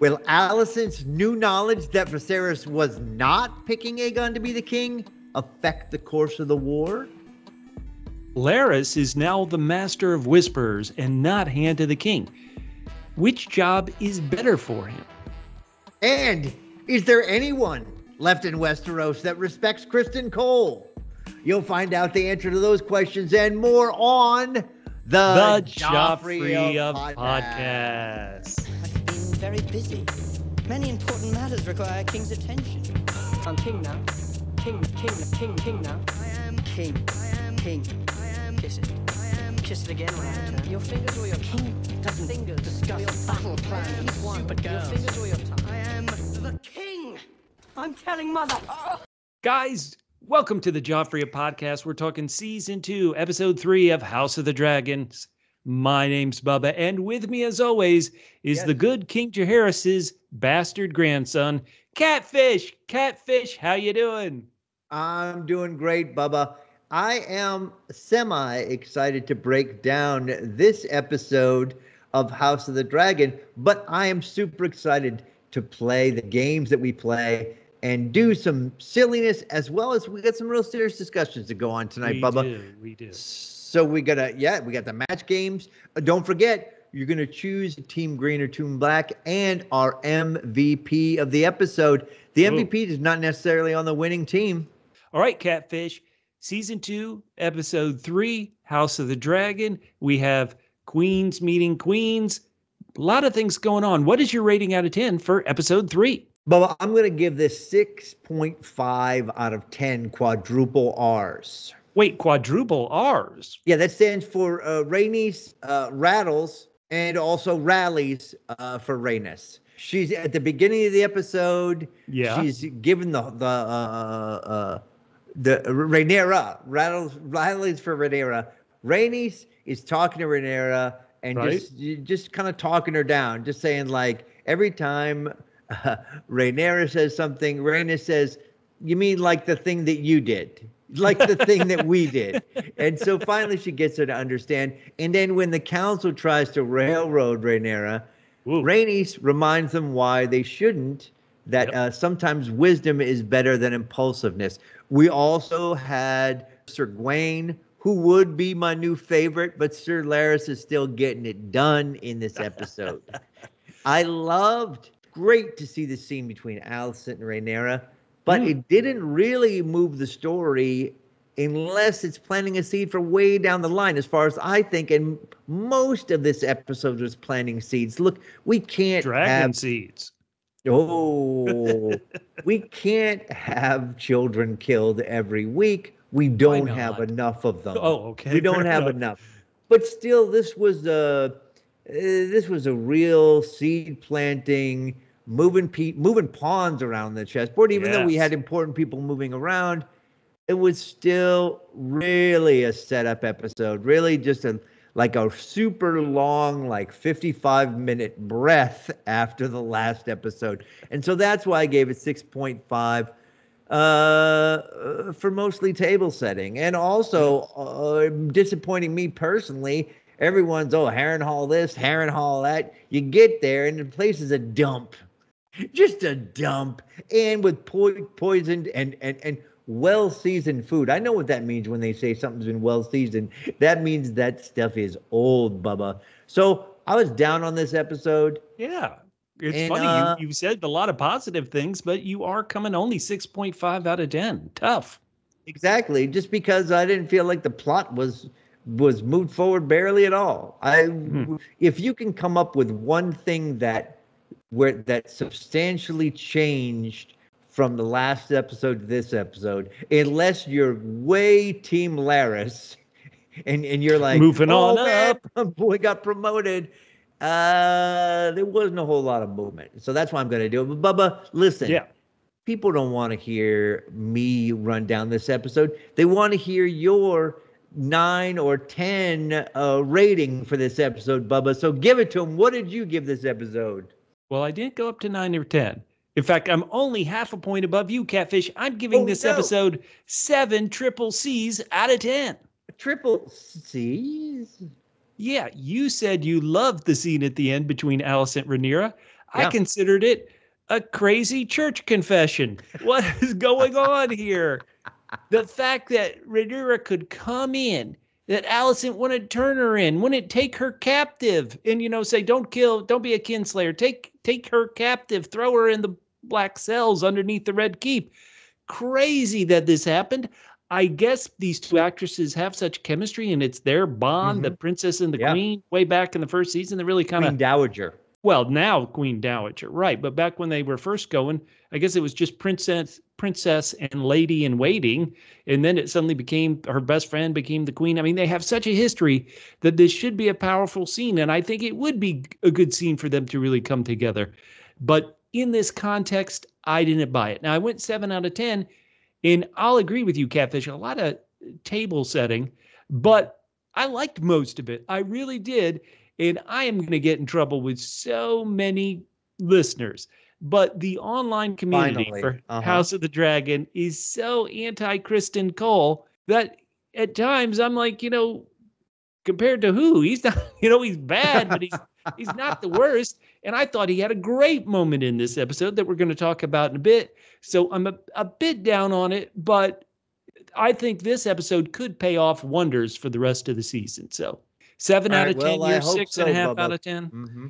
Will Alicent's new knowledge that Viserys was not picking Aegon to be the king affect the course of the war? Larys is now the master of whispers and not Hand to the King. Which job is better for him? And is there anyone left in Westeros that respects Criston Cole? You'll find out the answer to those questions and more on the Joffrey of Podcasts. I've been very busy. Many important matters require a king's attention. I'm king now. King now. I am king. I am king. I am kiss it. I am kiss it again when I return. Your fingers or your king doesn't fingers discuss your battle plan. He's one, but your fingers or your tongue. I am the king. I'm telling mother. Oh. Guys, welcome to the Joffrey Podcast. We're talking season 2, episode 3 of House of the Dragons. My name's Bubba, and with me, as always, is the good King Jaehaerys's bastard grandson, Catfish. Catfish, how you doing? I'm doing great, Bubba. I am semi-excited to break down this episode of House of the Dragon, but I am super excited to play the games that we play and do some silliness, as well as we got some real serious discussions to go on tonight, Bubba. We do. So we got the match games. Don't forget, you're going to choose Team Green or Team Black and our MVP of the episode. The MVP is not necessarily on the winning team. All right, Catfish. Season 2, episode 3, House of the Dragon. We have queens meeting queens. A lot of things going on. What is your rating out of 10 for episode 3? Bubba, I'm going to give this 6.5 out of 10 quadruple R's. Wait, quadruple R's? Yeah, that stands for Rhaenys, rattles, and also rallies for Rhaenys. She's at the beginning of the episode. Yeah, she's given the Rhaenyra rallies for Rhaenyra. Rhaenys is talking to Rhaenyra and just kind of talking her down, just saying like every time Rhaenyra says something, Rhaenys says, "You mean like the thing that you did?" Like the thing that we did. And so finally she gets her to understand. And then when the council tries to railroad Rhaenyra, Rhaenys reminds them why they shouldn't, that sometimes wisdom is better than impulsiveness. We also had Sir Gawain, who would be my new favorite, but Sir Larys is still getting it done in this episode. Great to see the scene between Alicent and Rhaenyra. But it didn't really move the story unless it's planting a seed for way down the line, as far as I think. And most of this episode was planting seeds. Look, we can't Dragon seeds. Oh, we can't have children killed every week. We don't have enough of them. Oh, okay. We don't have enough. But still, this was a real seed planting. Moving pawns around the chessboard, even though we had important people moving around, it was still really a setup episode. Really just a super long, 55-minute breath after the last episode. And so that's why I gave it 6.5 for mostly table setting. And also disappointing me personally. Everyone's, Harrenhal this, Harrenhal that. You get there and the place is a dump. Just a dump, and with poisoned and well-seasoned food. I know what that means when they say something's been well-seasoned. That means that stuff is old, Bubba. So I was down on this episode. Yeah, it's funny. You said a lot of positive things, but you are coming only 6.5 out of 10. Tough. Exactly, just because I didn't feel like the plot was moved forward barely at all. If you can come up with one thing that substantially changed from the last episode to this episode, unless you're way Team Larys and you're like, moving on up, boy got promoted. There wasn't a whole lot of movement. So that's why I'm going to do it. But Bubba, listen, people don't want to hear me run down this episode. They want to hear your 9 or 10 rating for this episode, Bubba. So give it to them. What did you give this episode? Well, I didn't go up to 9 or 10. In fact, I'm only half a point above you, Catfish. I'm giving this episode 7 triple C's out of 10. Triple C's? Yeah, you said you loved the scene at the end between Alicent and Rhaenyra. I considered it a crazy church confession. What is going on here? The fact that Rhaenyra could come in, that Alicent wouldn't turn her in, wouldn't take her captive and, say, don't be a kinslayer. Take her captive, throw her in the black cells underneath the Red Keep. Crazy that this happened. I guess these two actresses have such chemistry and it's their bond, the princess and the queen, way back in the first season. They really kind of... Queen Dowager. Well, now Queen Dowager, right. But back when they were first going, I guess it was just princess and lady in waiting. And then it suddenly became, her best friend became the queen. I mean, they have such a history that this should be a powerful scene. And I think it would be a good scene for them to really come together. But in this context, I didn't buy it. Now, I went 7 out of 10. And I'll agree with you, Catfish, a lot of table setting. But I liked most of it. I really did. And I am going to get in trouble with so many listeners. But the online community for House of the Dragon is so anti-Criston Cole that at times I'm like, compared to who? He's not, he's bad, but he's not the worst. And I thought he had a great moment in this episode that we're going to talk about in a bit. So I'm a bit down on it, but I think this episode could pay off wonders for the rest of the season. So 7 out of 10, you're 6.5 out of 10. Mm-hmm.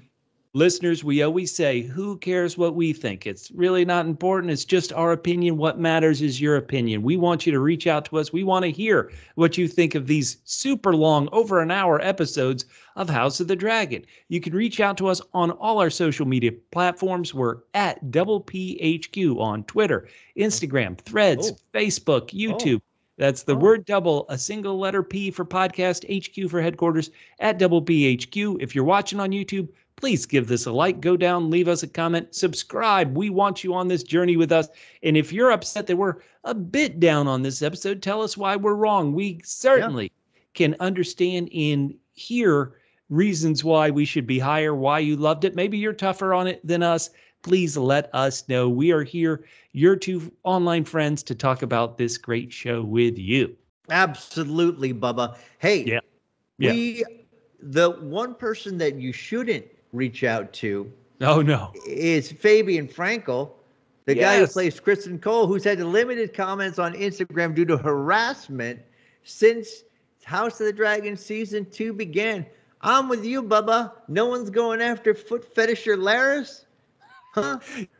Listeners, we always say, who cares what we think? It's really not important. It's just our opinion. What matters is your opinion. We want you to reach out to us. We want to hear what you think of these super long, over an hour episodes of House of the Dragon. You can reach out to us on all our social media platforms. We're at PHQ on Twitter, Instagram, Threads, Facebook, YouTube. That's the word double, a single letter P for podcast, HQ for headquarters, at PHQ. If you're watching on YouTube, please give this a like, go down, leave us a comment, subscribe. We want you on this journey with us. And if you're upset that we're a bit down on this episode, tell us why we're wrong. We certainly can understand and hear reasons why we should be higher, why you loved it. Maybe you're tougher on it than us. Please let us know. We are here, your two online friends, to talk about this great show with you. Absolutely, Bubba. Hey, the one person that you shouldn't reach out to is Fabien Frankel, the guy who plays Criston Cole, who's had limited comments on Instagram due to harassment since House of the Dragon Season 2 began. I'm with you, Bubba. No one's going after foot fetisher Larys. Huh?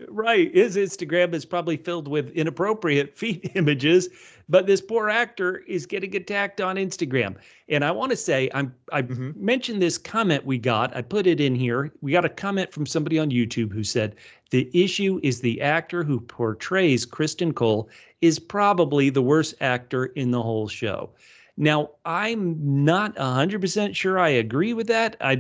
Right. His Instagram is probably filled with inappropriate feet images, but this poor actor is getting attacked on Instagram. And I want to say, I mentioned this comment we got. I put it in here. We got a comment from somebody on YouTube who said, the issue is the actor who portrays Criston Cole is probably the worst actor in the whole show. Now, I'm not 100% sure I agree with that. I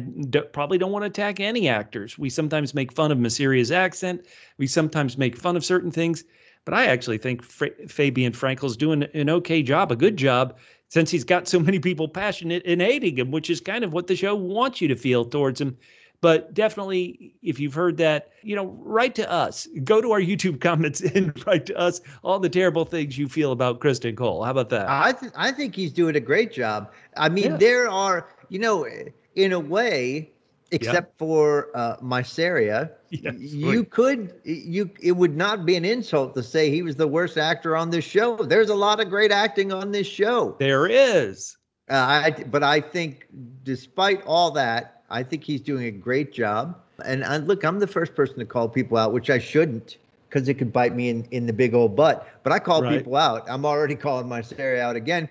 probably don't want to attack any actors. We sometimes make fun of Myseria's accent. We sometimes make fun of certain things. But I actually think Fabien Frankel's doing an okay job, a good job, since he's got so many people passionate and hating him, which is kind of what the show wants you to feel towards him. But definitely, if you've heard that, write to us. Go to our YouTube comments and write to us all the terrible things you feel about Criston Cole. How about that? I think he's doing a great job. I mean, there are, in a way, except for Mysaria, it would not be an insult to say he was the worst actor on this show. There's a lot of great acting on this show. There is. But I think despite all that, I think he's doing a great job. And look, I'm the first person to call people out, which I shouldn't, because it could bite me in the big old butt. But I call people out. I'm already calling Mysaria out again.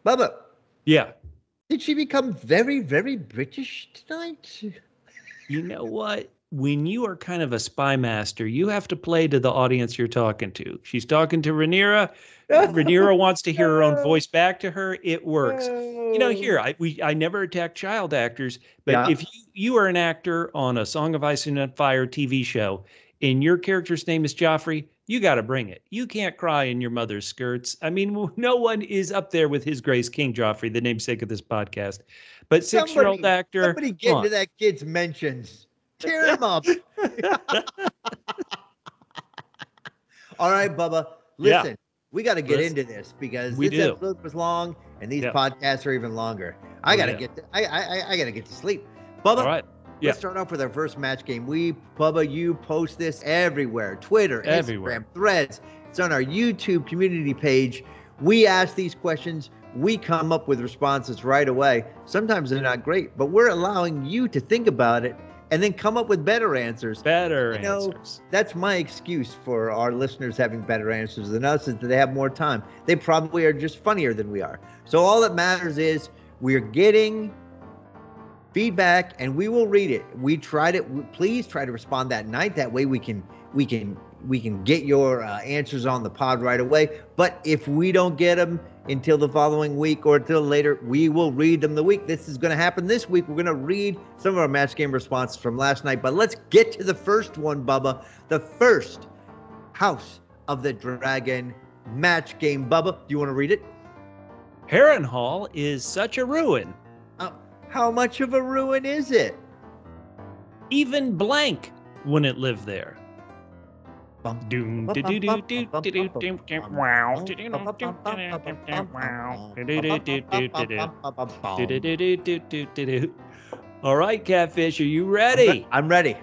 Bubba. Yeah. Did she become very, very British tonight? You know what? When you are kind of a spy master, you have to play to the audience you're talking to. She's talking to Rhaenyra. Rhaenyra wants to hear her own voice back to her. It works. Here, I never attack child actors, but if you are an actor on a Song of Ice and Fire TV show and your character's name is Joffrey, you got to bring it. You can't cry in your mother's skirts. I mean, no one is up there with His Grace King Joffrey, the namesake of this podcast. But 6-year-old actor. Somebody get into that kid's mentions. Tear him up. All right, Bubba. Listen, we got to get into this because this episode was long and these podcasts are even longer. I got to get to sleep. Bubba, Let's start off with our first match game. Bubba, you post this everywhere. Twitter, Instagram, Threads. It's on our YouTube community page. We ask these questions. We come up with responses right away. Sometimes they're not great, but we're allowing you to think about it and then come up with better answers. Answers. That's my excuse for our listeners having better answers than us, is that they have more time. They probably are just funnier than we are. So all that matters is we're getting feedback and we will read it. Please try to respond that night. That way we can get your answers on the pod right away. But if we don't get them until the following week or until later, we will read them the week. This is going to happen this week. We're going to read some of our match game responses from last night. But let's get to the first one, Bubba. The first House of the Dragon match game. Bubba, do you want to read it? Harrenhal is such a ruin. How much of a ruin is it? Even blank wouldn't live there. All right, Catfish, are you ready? I'm ready.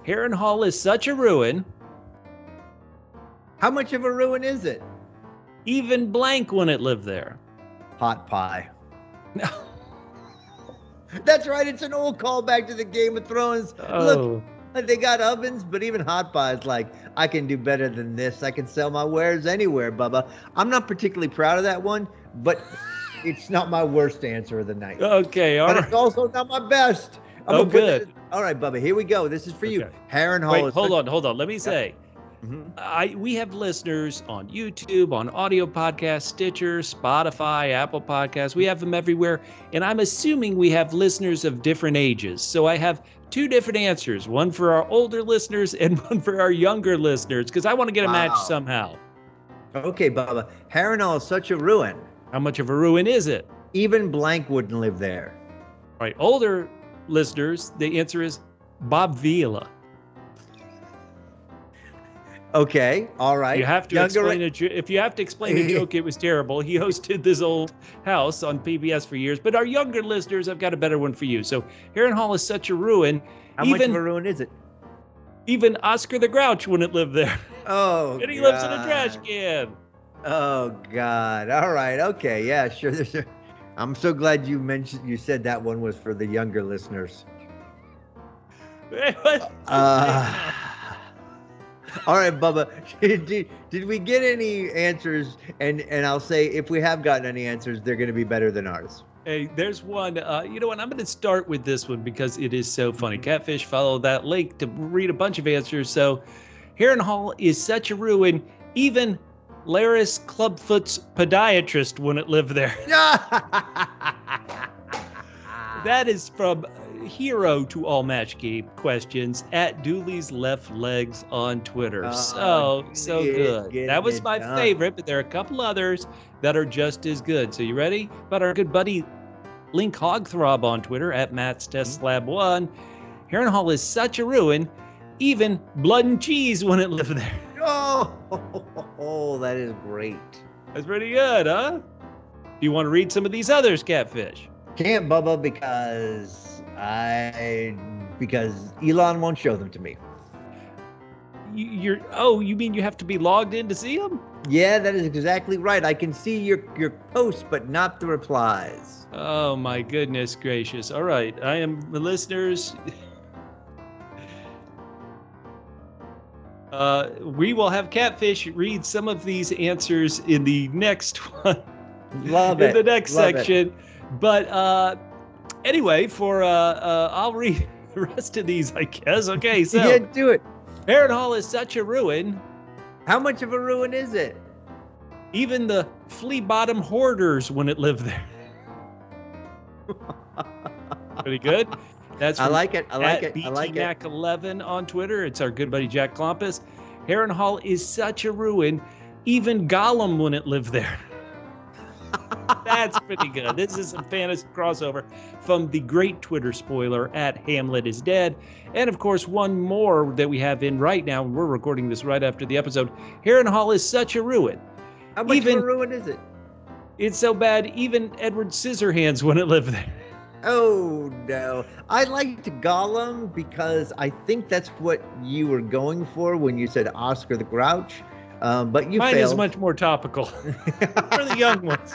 Harrenhal is such a ruin. How much of a ruin is it? Even blank wouldn't live there. Hot pie. No. That's right. It's an old callback to the Game of Thrones. Oh. Look, they got ovens, but even hot pies, like, I can do better than this. I can sell my wares anywhere, Bubba. I'm not particularly proud of that one, but it's not my worst answer of the night. Okay, all right. But it's also not my best. Good. All right, Bubba, here we go. This is for you. Harrenhal. Wait, hold on. Let me say. We have listeners on YouTube, on audio podcasts, Stitcher, Spotify, Apple Podcasts. We have them everywhere. And I'm assuming we have listeners of different ages. So I have two different answers, one for our older listeners and one for our younger listeners, because I want to get a match somehow. Okay, Bubba. Harrenhal is such a ruin. How much of a ruin is it? Even blank wouldn't live there. All right, older listeners, the answer is Bob Vila. Okay, all right. You have to explain if you have to explain a joke, it was terrible. He hosted this old house on PBS for years. But our younger listeners, I've got a better one for you. So Harrenhal is such a ruin. How much of a ruin is it? Even Oscar the Grouch wouldn't live there. Oh, and he lives in a trash can. Oh God! All right. Okay. Yeah. Sure. I'm so glad you said that one was for the younger listeners. All right, Bubba, did we get any answers? And I'll say, if we have gotten any answers, they're going to be better than ours. Hey, there's one. You know what? I'm going to start with this one because it is so funny. Catfish followed that link to read a bunch of answers. So Harrenhal is such a ruin. Even Larys Clubfoot's podiatrist wouldn't live there. That is from hero to all match game questions at Dooley's Left Legs on Twitter. So good. That was my favorite, but there are a couple others that are just as good. So you ready? About our good buddy Link Hogthrob on Twitter at Matt's Test Slab 1. Harrenhal is such a ruin, even blood and cheese wouldn't live there. Oh, that is great. That's pretty good, huh? Do you want to read some of these others, Catfish? Can't, Bubba, because Elon won't show them to me. You mean you have to be logged in to see them? Yeah, that is exactly right. I can see your posts, but not the replies. Oh my goodness gracious. All right, I am the listeners. We will have Catfish read some of these answers in the next one. Love it. In the next section. But anyway, I'll read the rest of these, I guess. Okay, so yeah, do it. Harrenhal is such a ruin. How much of a ruin is it? Even the flea-bottom hoarders wouldn't live there. Pretty good. That's I like it. I like it. I like it. BTMac11 on Twitter. It's our good buddy Jack Klompus. Harrenhal is such a ruin. Even Gollum wouldn't live there. That's pretty good. This is some fantasy crossover from the great Twitter spoiler at Hamlet is Dead. And of course, one more that we have in right now. We're recording this right after the episode. Harrenhal is such a ruin. How much of a ruin is it? It's so bad, even Edward Scissorhands wouldn't live there. Oh, no. I liked Gollum because I think that's what you were going for when you said Oscar the Grouch. But you Mine failed. is much more topical for the young ones.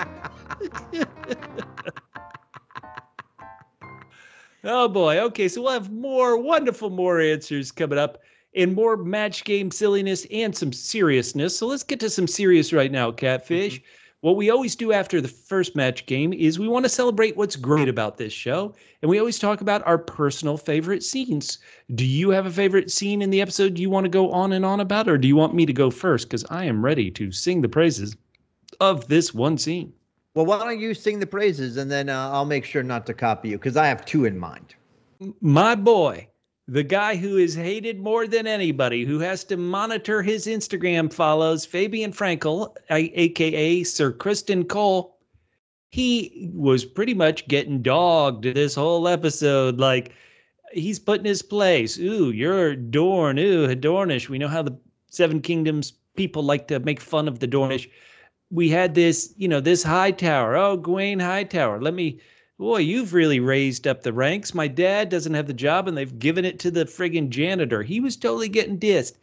Oh, boy. Okay, so we'll have more answers coming up and more match game silliness and some seriousness. So let's get to some serious right now, Catfish. Mm-hmm. What we always do after the first match game is we want to celebrate what's great about this show. And we always talk about our personal favorite scenes. Do you have a favorite scene in the episode you want to go on and on about? Or do you want me to go first? Because I am ready to sing the praises of this one scene. Well, why don't you sing the praises and then I'll make sure not to copy you because I have two in mind. My boy. The guy who is hated more than anybody, who has to monitor his Instagram follows, Fabien Frankel, a.k.a. Sir Criston Cole, he was pretty much getting dogged this whole episode. Like, he's put in his place. Ooh, you're Dorne. Ooh, Dornish. We know how the Seven Kingdoms people like to make fun of the Dornish. We had this, this Hightower. Oh, Gawain Hightower. Boy, you've really raised up the ranks. My dad doesn't have the job, and they've given it to the friggin' janitor. He was totally getting dissed.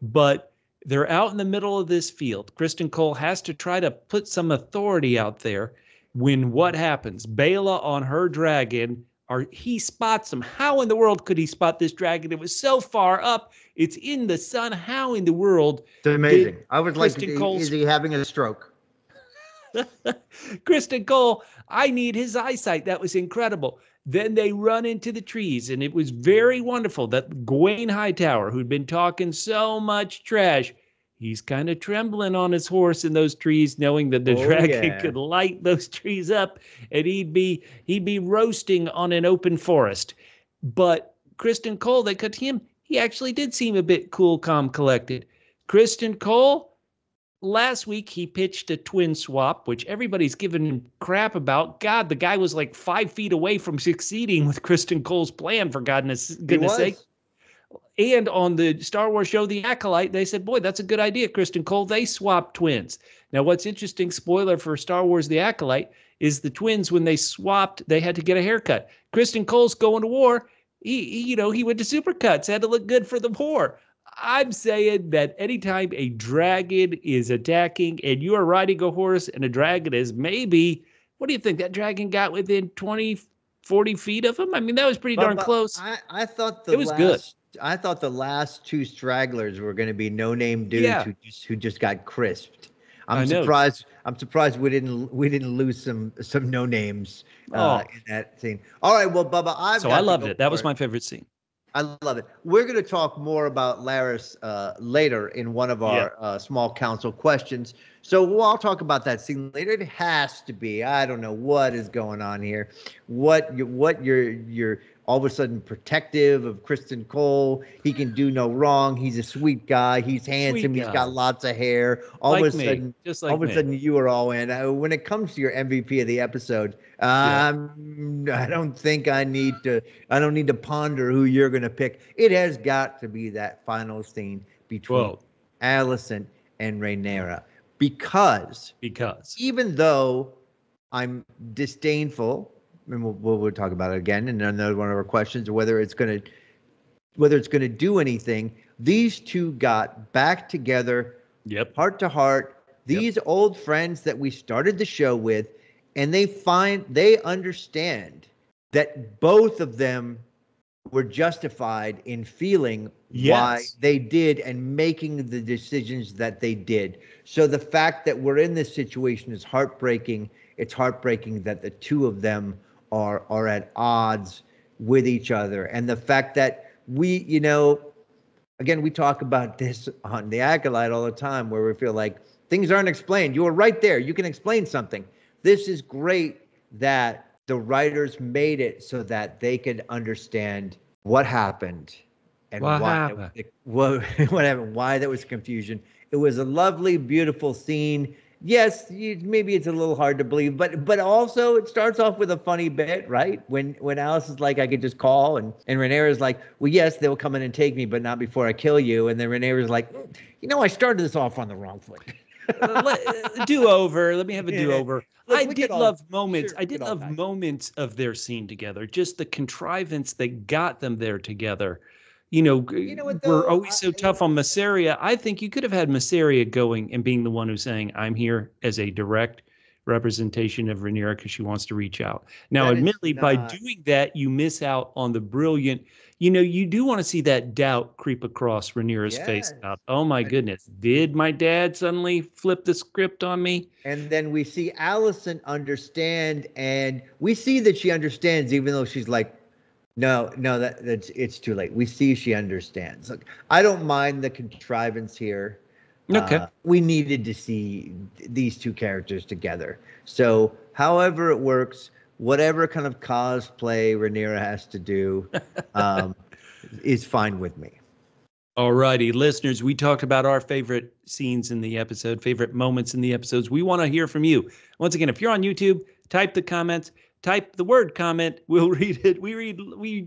But they're out in the middle of this field. Criston Cole has to try to put some authority out there when what happens? Bela on her dragon, he spots him. How in the world could he spot this dragon? It was so far up. It's in the sun. How in the world? It's amazing. I was like, is he having a stroke? Criston Cole, I need his eyesight. That was incredible. Then they run into the trees, and it was very wonderful that Gawain Hightower, who'd been talking so much trash, he's kind of trembling on his horse in those trees, knowing that the dragon could light those trees up, and he'd be roasting on an open forest. But Criston Cole, they cut to him. He actually did seem a bit cool, calm, collected. Criston Cole, last week, he pitched a twin swap, which everybody's giving him crap about. God, the guy was like 5 feet away from succeeding with Criston Cole's plan, for goodness sake. And on the Star Wars show, The Acolyte, they said, boy, that's a good idea, Criston Cole. They swapped twins. Now, what's interesting, spoiler for Star Wars, The Acolyte, is the twins, when they swapped, they had to get a haircut. Criston Cole's going to war. He went to Supercuts, had to look good for the war. I'm saying that anytime a dragon is attacking and you are riding a horse and a dragon is maybe, what do you think? That dragon got within 20, 40 feet of him? I mean, that was pretty darn close. I thought it was good. I thought the last two stragglers were going to be no-name dudes who just got crisped. I'm surprised we didn't lose some no names in that scene. All right, well, Bubba, I loved it. That was my favorite scene. I love it. We're going to talk more about Larys later in one of our small council questions. So I'll talk about that scene later. It has to be. I don't know what is going on here. What you're all of a sudden protective of Criston Cole. He can do no wrong. He's a sweet guy. He's handsome. He's got lots of hair. All of a sudden you are all in. When it comes to your MVP of the episode, I don't think I need to ponder who you're going to pick. It has got to be that final scene between Alicent and Rhaenyra. Because even though I'm disdainful, and we'll talk about it again in another one of our questions, whether it's going to do anything, these two got back together, heart to heart. These old friends that we started the show with, and they understand that both of them were justified in feeling why they did and making the decisions that they did. So the fact that we're in this situation is heartbreaking. It's heartbreaking that the two of them are at odds with each other. And the fact that we talk about this on The Acolyte all the time, where we feel like things aren't explained. You were right there. You can explain something. This is great that the writers made it so that they could understand what happened and what happened, why there was confusion. It was a lovely, beautiful scene. Yes, maybe it's a little hard to believe, but also it starts off with a funny bit, right? When Alice is like, I could just call, and Rhaenyra's like, well, yes, they'll come in and take me, but not before I kill you. And then Rhaenyra's like, I started this off on the wrong foot. Do-over. Let me have a do-over. Look, I did love moments. Sure, I did love moments of their scene together. Just the contrivance that got them there together. You know what, we're always so tough on Mysaria. I think you could have had Mysaria going and being the one who's saying, I'm here as a direct representation of Rhaenyra because she wants to reach out. Now, admittedly, by doing that, you miss out on the brilliant, you do want to see that doubt creep across Rhaenyra's face about, oh my goodness, did my dad suddenly flip the script on me? And then we see Alicent understand, and we see that she understands, even though she's like, no, that's it's too late. We see she understands. Look, I don't mind the contrivance here. Okay. We needed to see these two characters together. So however it works, whatever kind of cosplay Rhaenyra has to do is fine with me. All righty, listeners, we talked about our favorite scenes in the episode, favorite moments in the episodes. We want to hear from you. Once again, if you're on YouTube, type the comments. Type the word comment. We'll read it. We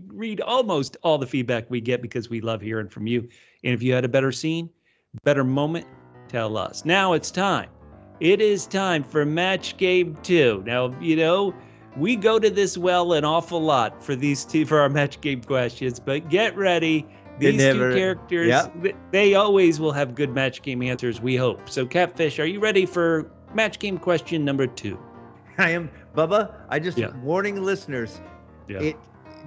read almost all the feedback we get because we love hearing from you. And if you had a better scene, better moment, tell us. Now it's time. It is time for Match Game 2. Now, we go to this well an awful lot for our Match Game questions, but get ready. These two characters, they always will have good Match Game answers, we hope. So, Catfish, are you ready for Match Game question number 2? I am, Bubba. I just warning listeners. Yeah.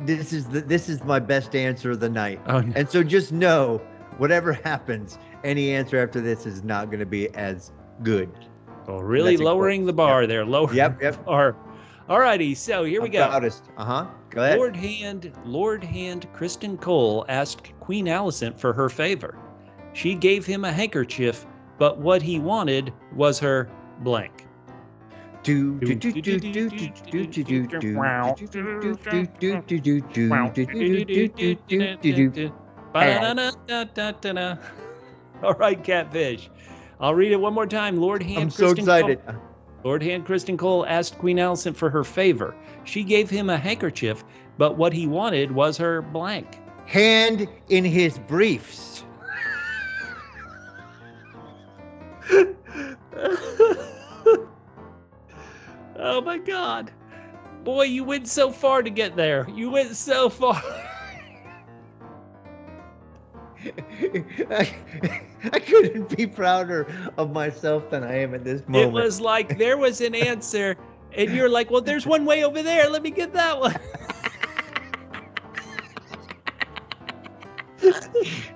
This is my best answer of the night. Oh, no. And so just know, whatever happens, any answer after this is not going to be as good. Oh, really lowering the bar there. Lowering the bar. All righty, so here we go. Go ahead. Lord Hand Criston Cole asked Queen Alicent for her favor. She gave him a handkerchief, but what he wanted was her blank. All right, Catfish. I'll read it one more time. I'm so excited. Lord Hand Criston Cole asked Queen Alicent for her favor. She gave him a handkerchief, but what he wanted was her blank. Hand in his briefs. Oh my God. Boy, you went so far to get there. You went so far. I couldn't be prouder of myself than I am at this moment. It was like there was an answer, and you're like, well, there's one way over there. Let me get that one.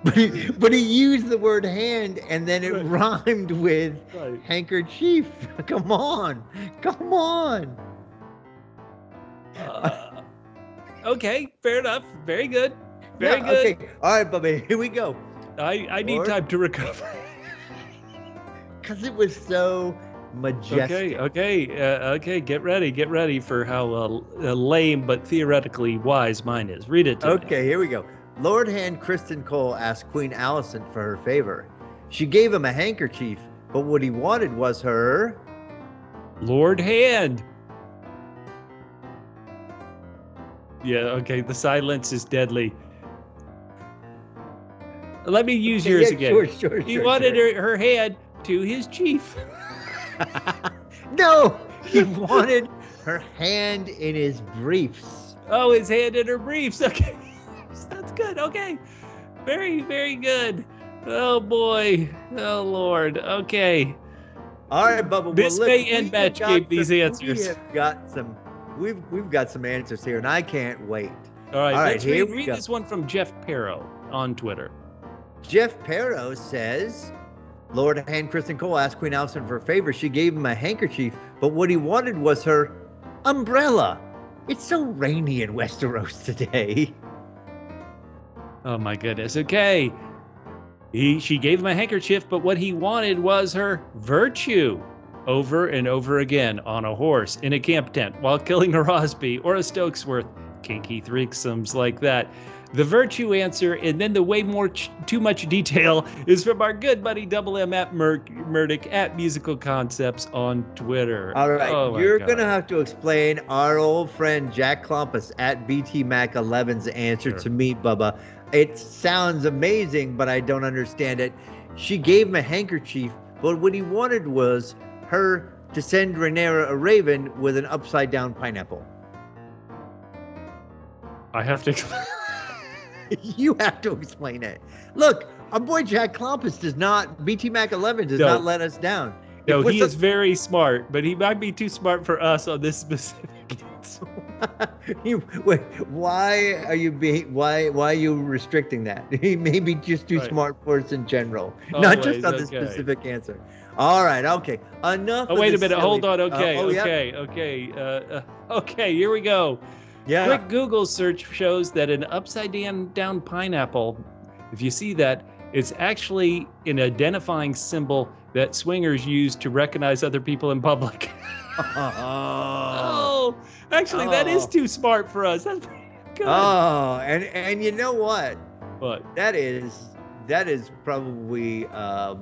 But he used the word hand, and then it rhymed with handkerchief. Come on. Okay, fair enough. Very good. Very good. Okay. All right, Bubba, here we go. I need time to recover. Because it was so majestic. Okay. Get ready for how lame but theoretically wise mine is. Read it to me. Okay, here we go. Lord Hand Criston Cole asked Queen Alicent for her favor. She gave him a handkerchief, but what he wanted was her... Lord Hand. Yeah, okay, the silence is deadly. Let me use yours again. Sure. He wanted her hand to his chief. No, he wanted her hand in his briefs. Oh, his hand in her briefs. Okay, that's good. Okay, very, very good. Oh boy. Oh Lord. Okay. All right, Bubba. This may end Match Game these answers. We've got some answers here, and I can't wait. All right. Let's read this one from Jeff Perro on Twitter. Jeff Perro says, Lord Hand Criston Cole asked Queen Alicent for a favor. She gave him a handkerchief, but what he wanted was her umbrella. It's so rainy in Westeros today. Oh my goodness. Okay. She gave him a handkerchief, but what he wanted was her virtue. Over and over again on a horse in a camp tent while killing a Rosby or a Stokesworth. Kinky threesomes like that. The virtue answer, and then the way more too much detail, is from our good buddy Double M at Murdoch at Musical Concepts on Twitter. All right, you're going to have to explain our old friend Jack Klompus at BTMac11's answer to me, Bubba. It sounds amazing, but I don't understand it. She gave him a handkerchief, but what he wanted was her to send Rhaenyra a raven with an upside-down pineapple. I have to... You have to explain it. Look, our boy Jack Klompus does not, BT Mac 11 does not let us down. No, he is very smart, but he might be too smart for us on this specific answer. Wait, why are you restricting that? He may be just too smart for us in general, not just on this specific answer. All right, okay. Enough. Oh, wait a minute. Hold on. Okay, okay. Here we go. Yeah. Quick Google search shows that an upside-down pineapple, if you see that, it's actually an identifying symbol that swingers use to recognize other people in public. Actually, that is too smart for us. That's pretty good. Oh, and you know what? What? That is probably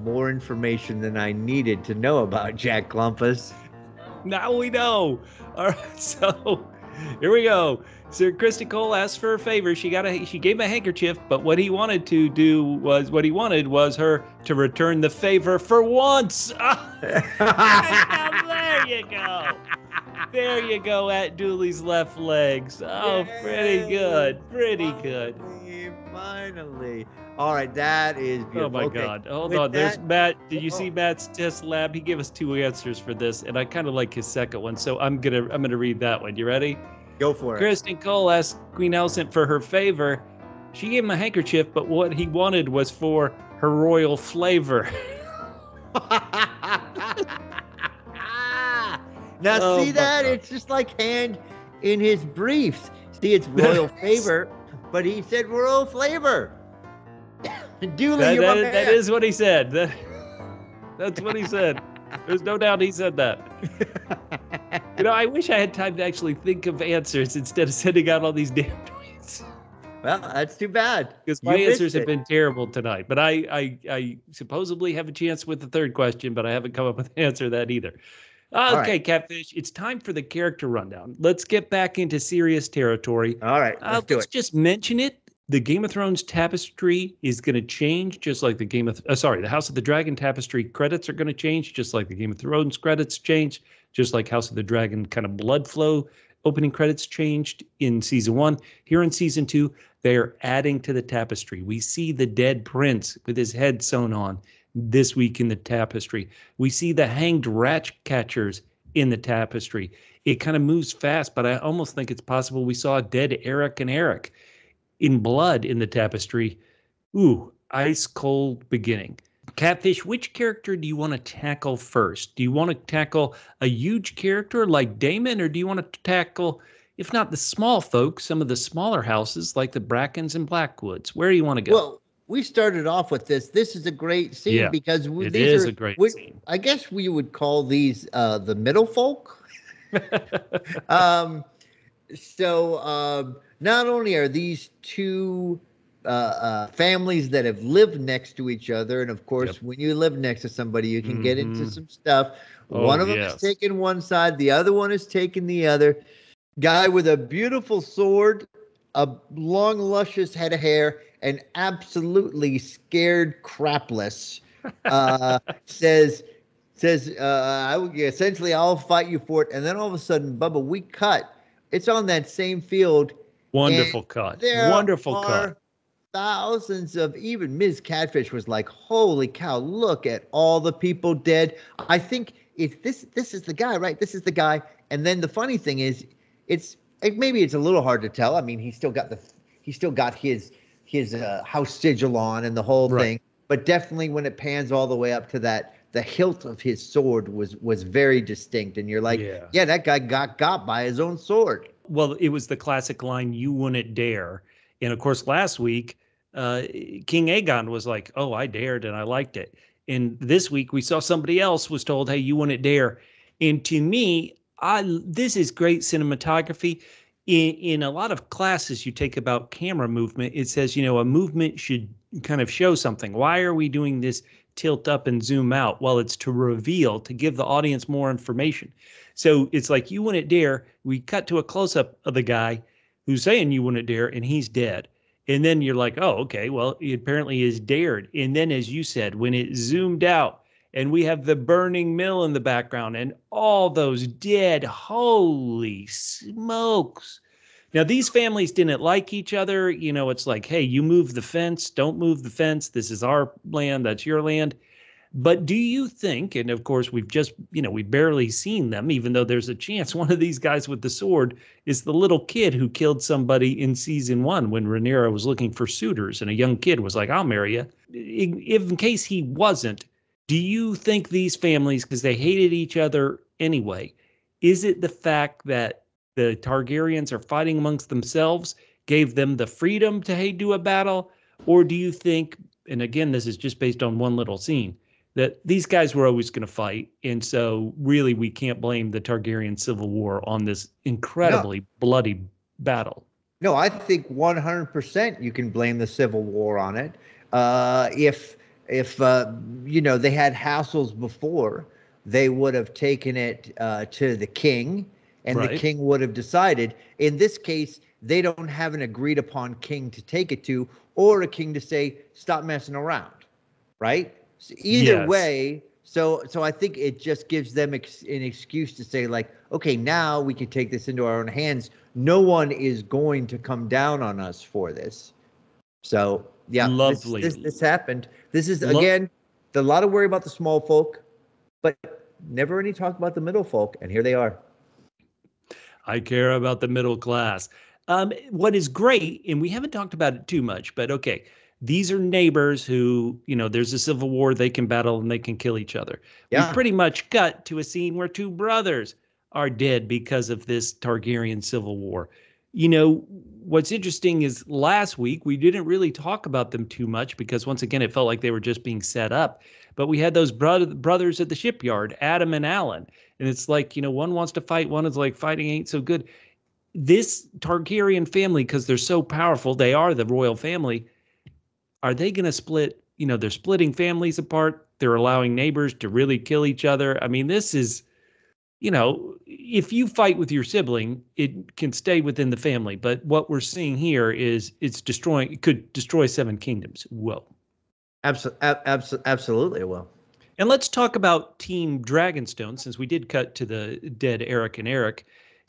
more information than I needed to know about Jack Klompus. Now we know. All right, so here we go. Sir Criston Cole asked for a favor. She gave him a handkerchief, but what he wanted was her to return the favor for once. Oh, there you go. There you go at Dooley's left legs. Oh, pretty good. Pretty good. Finally. All right, that is beautiful. Oh my God. Hold on. There's Matt. Did you see Matt's test lab? He gave us 2 answers for this, and I kind of like his second one. So I'm gonna read that one. You ready? Go for it. Criston Cole asked Queen Alicent for her favor. She gave him a handkerchief, but what he wanted was for her royal flavor. Now, see that? It's just like hand in his briefs. See, it's royal favor, but he said royal flavor. Dooley, you're my man. That is what he said. That's what he said. There's no doubt he said that. I wish I had time to actually think of answers instead of sending out all these damn tweets. Well, that's too bad. Because my answers have been terrible tonight. But I supposedly have a chance with the third question, but I haven't come up with an answer to that either. Okay, right. Catfish, it's time for the character rundown. Let's get back into serious territory. All right, let's just mention it. The Game of Thrones tapestry is going to change, just like the House of the Dragon tapestry credits are going to change, just like the Game of Thrones credits change, just like House of the Dragon kind of blood flow opening credits changed in season 1. Here in season 2, they are adding to the tapestry. We see the dead prince with his head sewn on this week in the tapestry. We see the hanged rat catchers in the tapestry. It kind of moves fast, but I almost think it's possible we saw dead Eric and Eric in blood in the tapestry. Ooh, ice cold beginning. Catfish, which character do you want to tackle first? Do you want to tackle a huge character like Daemon, or do you want to tackle, if not the small folks, some of the smaller houses like the Brackens and Blackwoods? Where do you want to go? Well, we started off with this. This is a great scene because these are a great scene. I guess we would call these the middle folk. Not only are these two families that have lived next to each other, and of course, when you live next to somebody, you can get into some stuff. One of them is taking one side, the other one is taking the other. Guy with a beautiful sword, a long, luscious head of hair, and absolutely scared crapless, says, essentially, I'll fight you for it. And then all of a sudden, Bubba, we cut. It's on that same field. Wonderful cut. Wonderful cut. Thousands of, even Ms. Catfish was like, holy cow, look at all the people dead. I think this is the guy, right? This is the guy. And then the funny thing is, maybe it's a little hard to tell. I mean, he's still got his house sigil on and the whole thing. But definitely when it pans all the way up to that, the hilt of his sword was very distinct. And you're like, yeah, that guy got by his own sword. Well, it was the classic line, "You wouldn't dare." And of course, last week, King Aegon was like, "Oh, I dared and I liked it." And this week, we saw somebody else was told, "Hey, you wouldn't dare." And to me, this is great cinematography. In a lot of classes you take about camera movement, it says, a movement should kind of show something. Why are we doing this tilt up and zoom out? Well, it's to reveal, to give the audience more information. So it's like, you wouldn't dare. We cut to a close-up of the guy who's saying you wouldn't dare, and he's dead. And then you're like, oh, okay, well, he apparently is dared. And then, as you said, when it zoomed out and we have the burning mill in the background and all those dead. Holy smokes. Now, these families didn't like each other. You know, it's like, hey, you move the fence, don't move the fence. This is our land, that's your land. But do you think, and of course, we've just, we've barely seen them, even though there's a chance one of these guys with the sword is the little kid who killed somebody in season 1 when Rhaenyra was looking for suitors and a young kid was like, I'll marry you. In case he wasn't, do you think these families, because they hated each other anyway, is it the fact that the Targaryens are fighting amongst themselves, gave them the freedom to do a battle? Or do you think, and again, this is just based on one little scene, that these guys were always going to fight, and so really we can't blame the Targaryen civil war on this incredibly bloody battle? No, I think 100% you can blame the civil war on it. If they had hassles before, they would have taken it to the king, and the king would have decided. In this case, they don't have an agreed upon king to take it to, or a king to say, stop messing around, right? So either way, so I think it just gives them an excuse to say, like, okay, now we can take this into our own hands. No one is going to come down on us for this. So, yeah, lovely. This happened. This is, again, a lot of worry about the small folk, but never any talk about the middle folk, and here they are. I care about the middle class. What is great, and we haven't talked about it too much, but okay, these are neighbors who, there's a civil war, they can battle and they can kill each other. Yeah. We pretty much cut to a scene where 2 brothers are dead because of this Targaryen civil war. What's interesting is last week we didn't really talk about them too much because once again, it felt like they were just being set up. But we had those brothers at the shipyard, Adam and Alan. And it's like, one wants to fight, one is like, fighting ain't so good. This Targaryen family, because they're so powerful, they are the royal family. Are they going to split? They're splitting families apart. They're allowing neighbors to really kill each other. I mean, this is, if you fight with your sibling, it can stay within the family. But what we're seeing here is it could destroy 7 kingdoms. Whoa. Absolutely it will. And let's talk about Team Dragonstone, since we did cut to the dead Eric and Eric,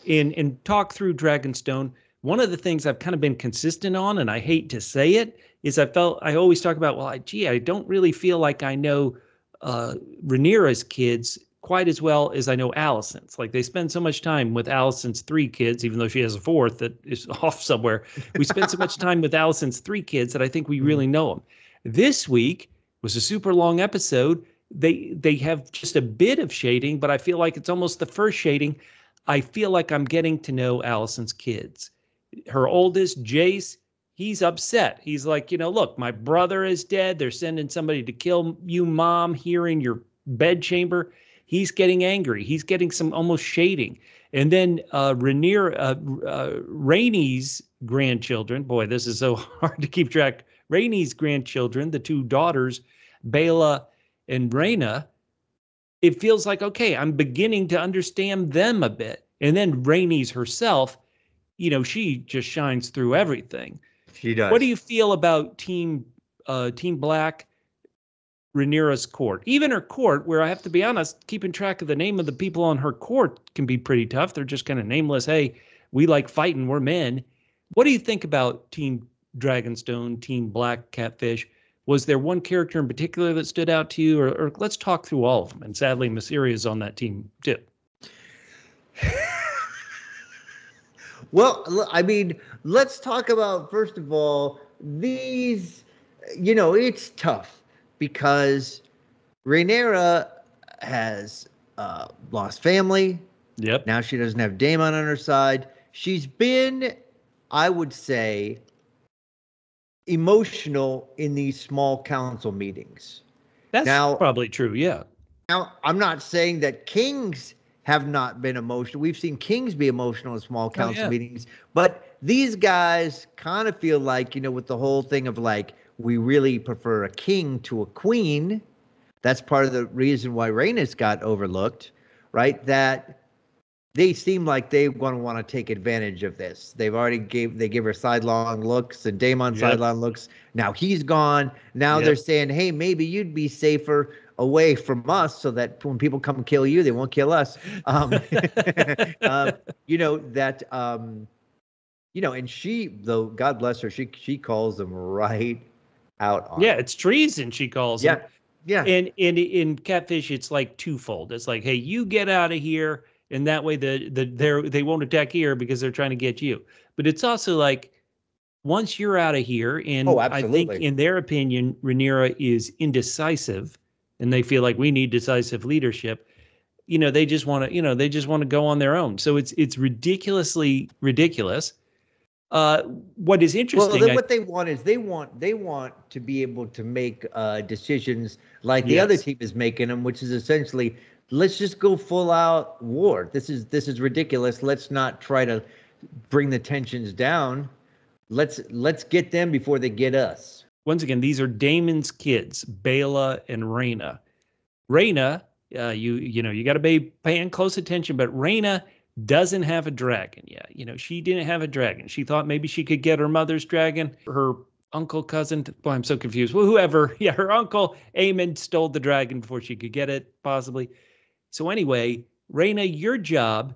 and talk through Dragonstone. One of the things I've kind of been consistent on, and I hate to say it, is I always talk about, I don't really feel like I know Rhaenyra's kids quite as well as I know Alicent's. Like, they spend so much time with Alicent's 3 kids, even though she has a 4th that is off somewhere. We spend so much time with Alicent's 3 kids that I think we really know them. This week was a super long episode. They have just a bit of shading, but I feel like it's almost the first shading. I feel like I'm getting to know Alicent's kids. Her oldest, Jace, he's upset. He's like, look, my brother is dead. They're sending somebody to kill you, Mom, here in your bedchamber. He's getting angry. He's getting some almost shading. And then Rhaenys grandchildren, boy, this is so hard to keep track. Rhaenys grandchildren, the 2 daughters, Baela and Rhaena, it feels like, okay, I'm beginning to understand them a bit. And then Rhaenys herself, she just shines through everything. She does. What do you feel about Team Black, Rhaenyra's court? Even her court, where I have to be honest, keeping track of the name of the people on her court can be pretty tough. They're just kind of nameless. Hey, we like fighting. We're men. What do you think about Team Dragonstone, Team Black, Catfish? Was there one character in particular that stood out to you? Or let's talk through all of them. And sadly, Masiri is on that team too. Well, I mean, let's talk about, first of all, these, it's tough because Rhaenyra has lost family. Yep. Now she doesn't have Daemon on her side. She's been, I would say, emotional in these small council meetings. That's probably true, yeah. Now, I'm not saying that kings have not been emotional. We've seen kings be emotional in small council meetings, but these guys kind of feel like, with the whole thing of like, we really prefer a king to a queen. That's part of the reason why Rhaenys got overlooked, right? That they seem like they want to take advantage of this. They've already give her sidelong looks and Daemon sidelong looks. Now he's gone. Now they're saying, hey, maybe you'd be safer away from us so that when people come kill you, they won't kill us. And she, though, God bless her, she calls them right out on it. It's treason, she calls them. Yeah. And in Catfish, it's like twofold. It's like, hey, you get out of here, and that way they won't attack here because they're trying to get you. But it's also like, once you're out of here, and I think in their opinion, Rhaenyra is indecisive, and they feel like we need decisive leadership. They just want to go on their own. So it's ridiculously ridiculous. What is interesting? Well, what they want is they want to be able to make decisions like the other team is making them, which is essentially, let's just go full out war. This is ridiculous. Let's not try to bring the tensions down. Let's get them before they get us. Once again, these are Daemon's kids, Baela and Rhaenyra. Rhaenyra, you got to be paying close attention, but Rhaenyra doesn't have a dragon yet. She didn't have a dragon. She thought maybe she could get her mother's dragon. Her uncle, cousin, boy, I'm so confused. Well, whoever, her uncle, Aemon, stole the dragon before she could get it, possibly. So anyway, Rhaenyra, your job,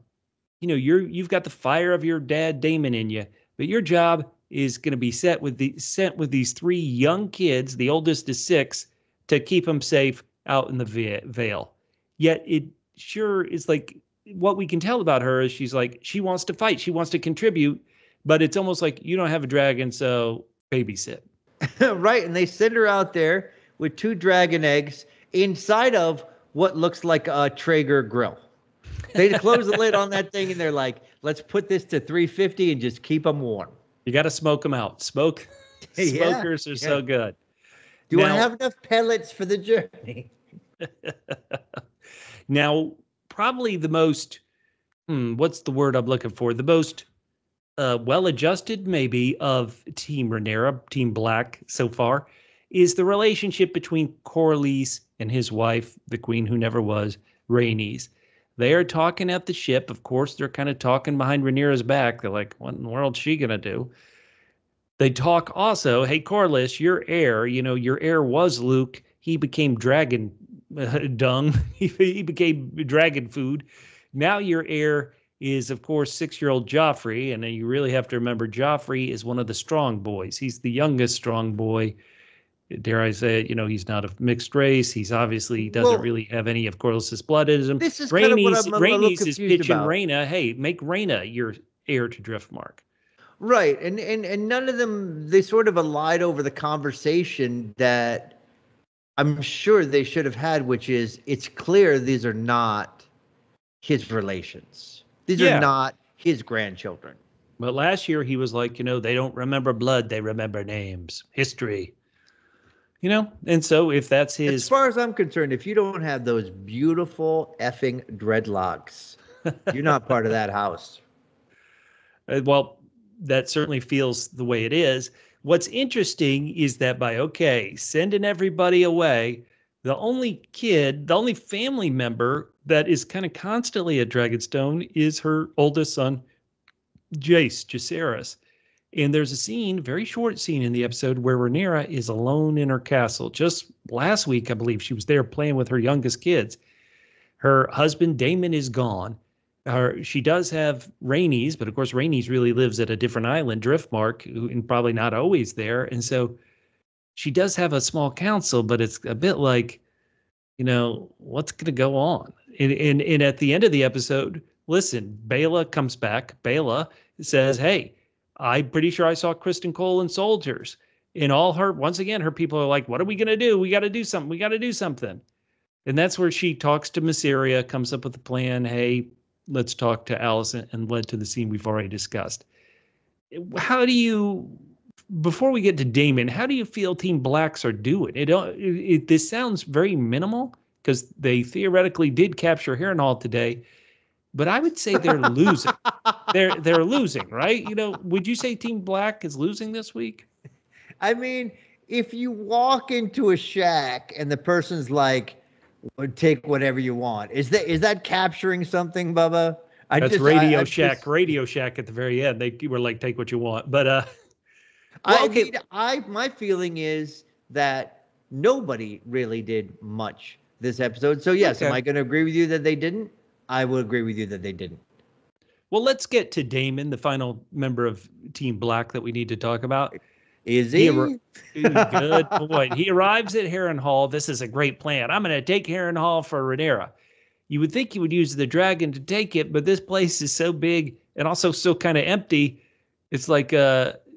you've got the fire of your dad, Daemon, in you, but your job is going to be sent with these 3 young kids, the oldest is 6, to keep them safe out in the Vale. Yet it sure is like, what we can tell about her is she's like, she wants to fight, she wants to contribute, but it's almost like, you don't have a dragon, so babysit. Right, and they send her out there with 2 dragon eggs inside of what looks like a Traeger grill. They close the lid on that thing, and they're like, let's put this to 350 and just keep them warm. You got to smoke them out. Smokers are so good. Do I have enough pellets for the journey? Now, probably the most, what's the word I'm looking for? The most well-adjusted, maybe, of Team Rhaenyra, Team Black so far, is the relationship between Corlys and his wife, the queen who never was, Rhaenys. They are talking at the ship. Of course, they're kind of talking behind Rhaenyra's back. They're like, what in the world's she going to do? They talk also, hey, Corlys, your heir, your heir was Luke. He became dragon dung. He became dragon food. Now your heir is, of course, 6-year-old Joffrey. And then you really have to remember, Joffrey is one of the strong boys. He's the youngest strong boy. Dare I say it, he's not of mixed race. He's obviously doesn't really have any of Corlys' blood in him. This is kind of what I'm a little is confused pitching about. Rhaenyra, hey, make Rhaenyra your heir to Driftmark. Right, and none of them, they sort of allied over the conversation that I'm sure they should have had, which is, it's clear these are not his relations. These are not his grandchildren. But last year he was like, they don't remember blood, they remember names, history. And so if that's his... As far as I'm concerned, if you don't have those beautiful effing dreadlocks, you're not part of that house. Well, that certainly feels the way it is. What's interesting is that by, sending everybody away, the only family member that is kind of constantly at Dragonstone is her oldest son, Jacaerys. And there's a scene, very short scene in the episode, where Rhaenyra is alone in her castle. Just last week, I believe, she was there playing with her youngest kids. Her husband, Daemon, is gone. She does have Rhaenys, but of course, Rhaenys really lives at a different island, Driftmark, and probably not always there. And so she does have a small council, but it's a bit like, what's going to go on? And at the end of the episode, listen, Baela comes back. Baela says, hey, I'm pretty sure I saw Criston Cole and soldiers. And once again, her people are like, what are we going to do? We got to do something. We got to do something. And that's where she talks to Mysaria, comes up with a plan. Hey, let's talk to Alicent, and led to the scene we've already discussed. How do you, before we get to Daemon, how do you feel Team Blacks are doing? This sounds very minimal because they theoretically did capture Harrenhal today, but I would say they're losing. They're losing, right? Would you say Team Black is losing this week? I mean, if you walk into a shack and the person's like, take whatever you want, is that capturing something, Bubba? That's Radio Shack. Radio Shack at the very end. They were like, take what you want. But my feeling is that nobody really did much this episode. So yes, am I going to agree with you that they didn't? I will agree with you that they didn't. Well, let's get to Daemon, the final member of Team Black that we need to talk about. Is he? Good boy. He arrives at Harrenhal. This is a great plan. I'm going to take Harrenhal for Rhaenyra. You would think you would use the dragon to take it, but this place is so big and also so kind of empty. It's like,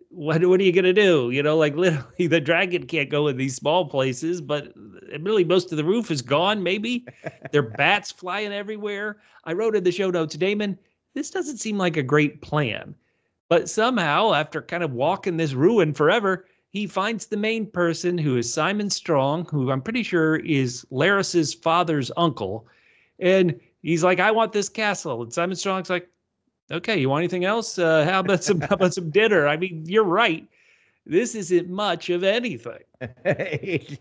what are you going to do? You know, like literally the dragon can't go in these small places, but really most of the roof is gone, maybe. There are bats flying everywhere. I wrote in the show notes, Daemon, this doesn't seem like a great plan. But somehow, after kind of walking this ruin forever, he finds the main person, who is Simon Strong, who I'm pretty sure is Larys's father's uncle. And he's like, I want this castle. And Simon Strong's like, okay, you want anything else? How about some dinner? I mean, you're right. This isn't much of anything. It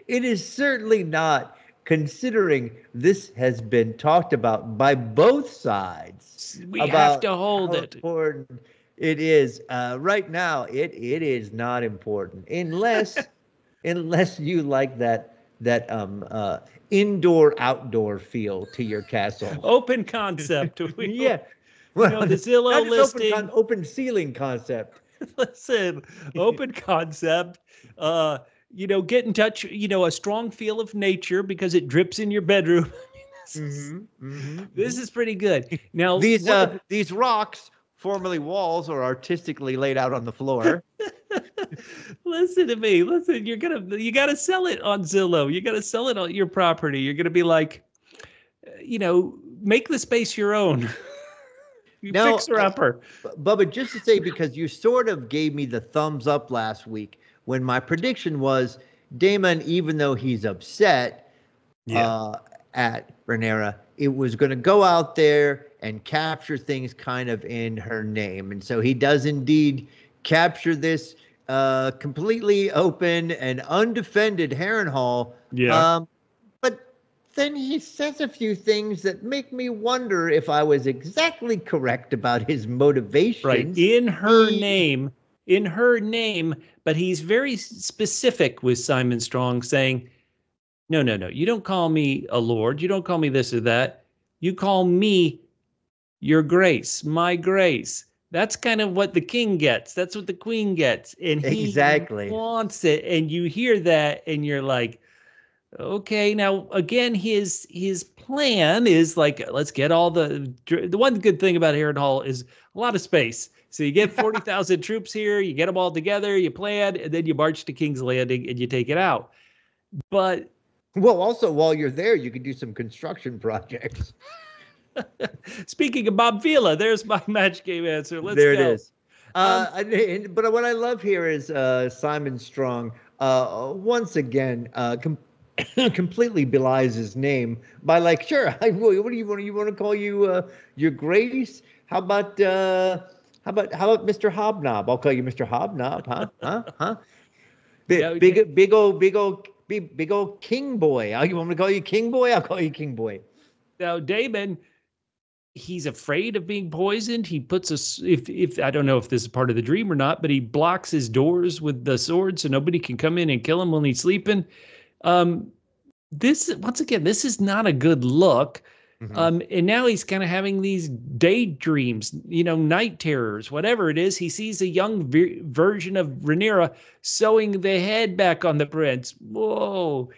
is certainly not, considering this has been talked about by both sides. We have to hold it. Important it is. Right now, it is not important unless you like that indoor-outdoor feel to your castle. Open concept. Yeah. Well, the Zillow listing. Open ceiling concept. Listen, open concept. Get in touch, a strong feel of nature because it drips in your bedroom. This is pretty good. Now, these rocks, formerly walls, are artistically laid out on the floor. Listen to me. Listen, you got to sell it on Zillow. You got to sell it on your property. You're going to be like, make the space your own. Fixer-upper. Bubba, just to say, because you sort of gave me the thumbs up last week when my prediction was Daemon, even though he's upset at Rhaenyra, it was going to go out there and capture things kind of in her name. And so he does indeed capture this completely open and undefended Harrenhal. Yeah. But then he says a few things that make me wonder if I was exactly correct about his motivations. Right. In her name, but he's very specific with Simon Strong, saying, no, you don't call me a lord. You don't call me this or that. You call me your grace, my grace. That's kind of what the king gets. That's what the queen gets. And he wants it. And you hear that and you're like, okay, now again, his plan is like, let's get all the one good thing about Harrenhal is a lot of space. So you get 40,000 troops here, you get them all together, you plan, and then you march to King's Landing and you take it out. But also while you're there, you can do some construction projects. Speaking of Bob Vila, there's my match game answer. Let's go. There it is. But what I love here is Simon Strong once again completely belies his name by like, sure, what do you want? You want to call you your grace? How about Mr. Hobnob? I'll call you Mr. Hobnob, huh? Big old King Boy. You want me to call you King Boy? I'll call you King Boy. Now, Daemon, he's afraid of being poisoned. He puts if I don't know if this is part of the dream or not, but he blocks his doors with the sword so nobody can come in and kill him when he's sleeping. This is not a good look. And now he's kind of having these daydreams, night terrors, whatever it is. He sees a young version of Rhaenyra sewing the head back on the prince. Whoa.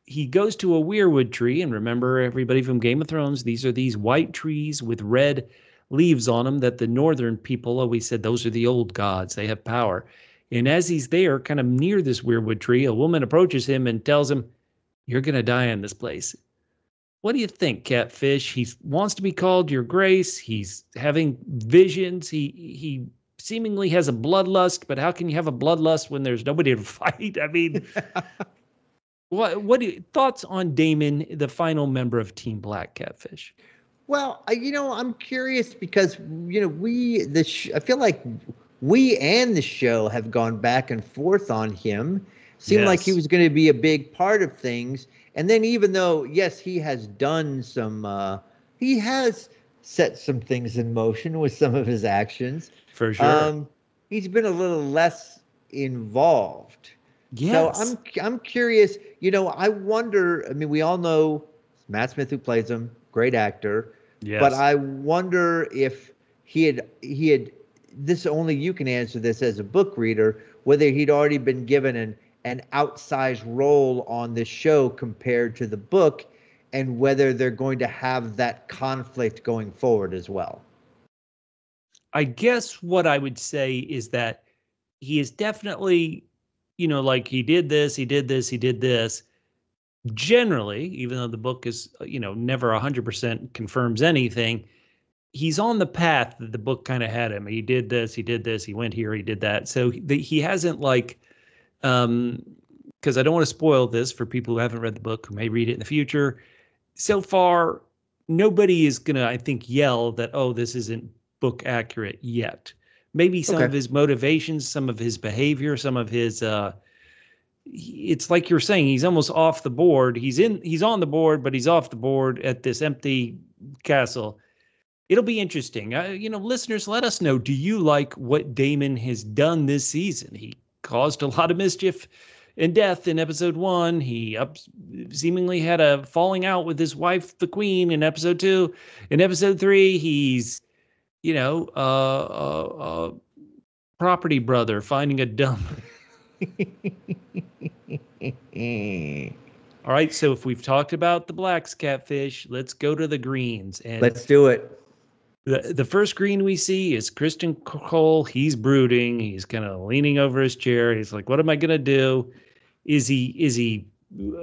He goes to a weirwood tree, and remember, everybody from Game of Thrones, these are these white trees with red leaves on them that the northern people always said those are the old gods. They have power. And as he's there, kind of near this weirwood tree, a woman approaches him and tells him, you're going to die in this place. What do you think, Catfish? He wants to be called your grace. He's having visions. He seemingly has a bloodlust, but how can you have a bloodlust when there's nobody to fight? I mean, what thoughts on Daemon, the final member of Team Black, Catfish? Well, I'm curious because, I feel like we and the show have gone back and forth on him. Seemed like he was going to be a big part of things. And then even though, yes, he has done some, he has set some things in motion with some of his actions. For sure. He's been a little less involved. Yes. So I'm curious, I wonder, I mean, we all know Matt Smith who plays him, great actor. Yes. But I wonder if he had this, only you can answer this as a book reader, whether he'd already been given an outsized role on this show compared to the book, and whether they're going to have that conflict going forward as well. I guess what I would say is that he is definitely, like he did this. Generally, even though the book is, never 100% confirms anything, he's on the path that the book kind of had him. He did this, he went here, he did that. So he hasn't because I don't want to spoil this for people who haven't read the book, who may read it in the future. So far, nobody is going to, I think, yell that, oh, this isn't book accurate yet. Maybe some of his motivations, some of his behavior, some of his, it's like you're saying, he's almost off the board. He's on the board, but he's off the board at this empty castle. It'll be interesting. Listeners, let us know. Do you like what Daemon has done this season? He caused a lot of mischief and death in episode 1. He seemingly had a falling out with his wife, the queen, in episode 2. In episode 3, he's, property brother finding a dump. All right, so if we've talked about the blacks, Catfish, let's go to the greens. And let's do it. The first green we see is Criston Cole. He's brooding. He's kind of leaning over his chair. He's like, what am I going to do? Is he,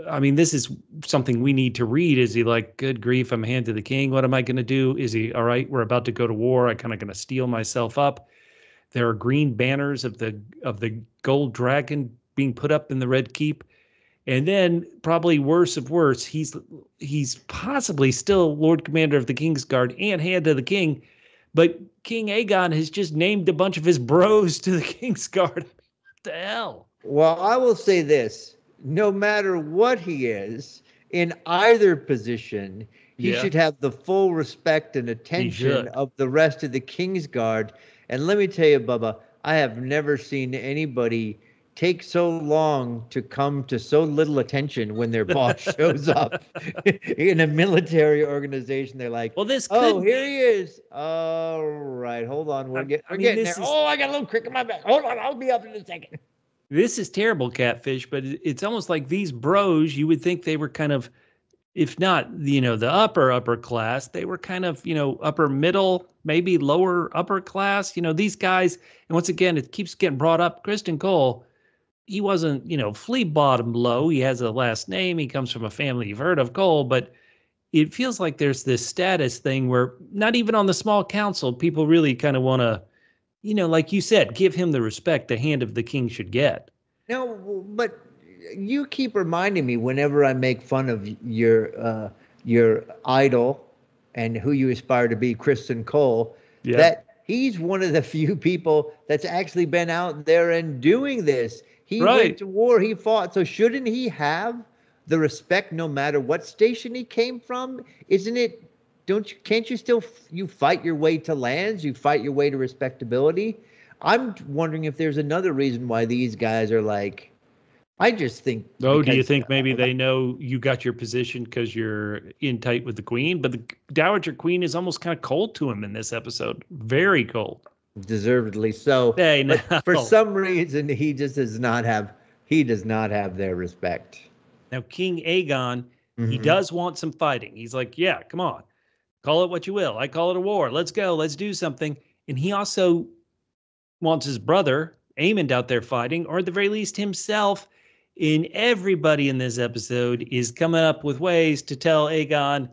I mean, this is something we need to read. Is he like, good grief, I'm hand to the king. What am I going to do? Is he, all right, we're about to go to war. I'm kind of going to steel myself up. There are green banners of the gold dragon being put up in the Red Keep. And then, probably worse of worse, he's possibly still Lord Commander of the Kingsguard and hand to the king, but King Aegon has just named a bunch of his bros to the Kingsguard. What the hell? Well, I will say this. No matter what he is, in either position, he should have the full respect and attention of the rest of the Kingsguard. And let me tell you, Bubba, I have never seen anybody take so long to come to so little attention when their boss shows up in a military organization. They're like, well, here he is. All right, hold on. We're getting there. Oh, I got a little crick in my back. Hold on, I'll be up in a second. This is terrible, Catfish, but it's almost like these bros, you would think they were kind of, if not, the upper class, they were kind of, upper middle, maybe lower upper class. These guys, and once again, it keeps getting brought up, Criston Cole, he wasn't, flea bottom low. He has a last name. He comes from a family you've heard of, Cole, but it feels like there's this status thing where not even on the small council, people really kind of want to, like you said, give him the respect the hand of the king should get. No, but you keep reminding me whenever I make fun of your idol and who you aspire to be, Criston Cole, that he's one of the few people that's actually been out there and doing this. He went to war, he fought. So shouldn't he have the respect no matter what station he came from? Isn't it, can't you still, you fight your way to lands, you fight your way to respectability? I'm wondering if there's another reason why these guys are like, I just think. Oh, do you think maybe they know you got your position because you're in tight with the queen? But the Dowager Queen is almost kind of cold to him in this episode. Very cold. Deservedly so. Hey, no. But for some reason, he just does not have their respect. Now, King Aegon, he does want some fighting. He's like, yeah, come on. Call it what you will. I call it a war. Let's go. Let's do something. And he also wants his brother, Aemond, out there fighting, or at the very least himself. And everybody in this episode is coming up with ways to tell Aegon,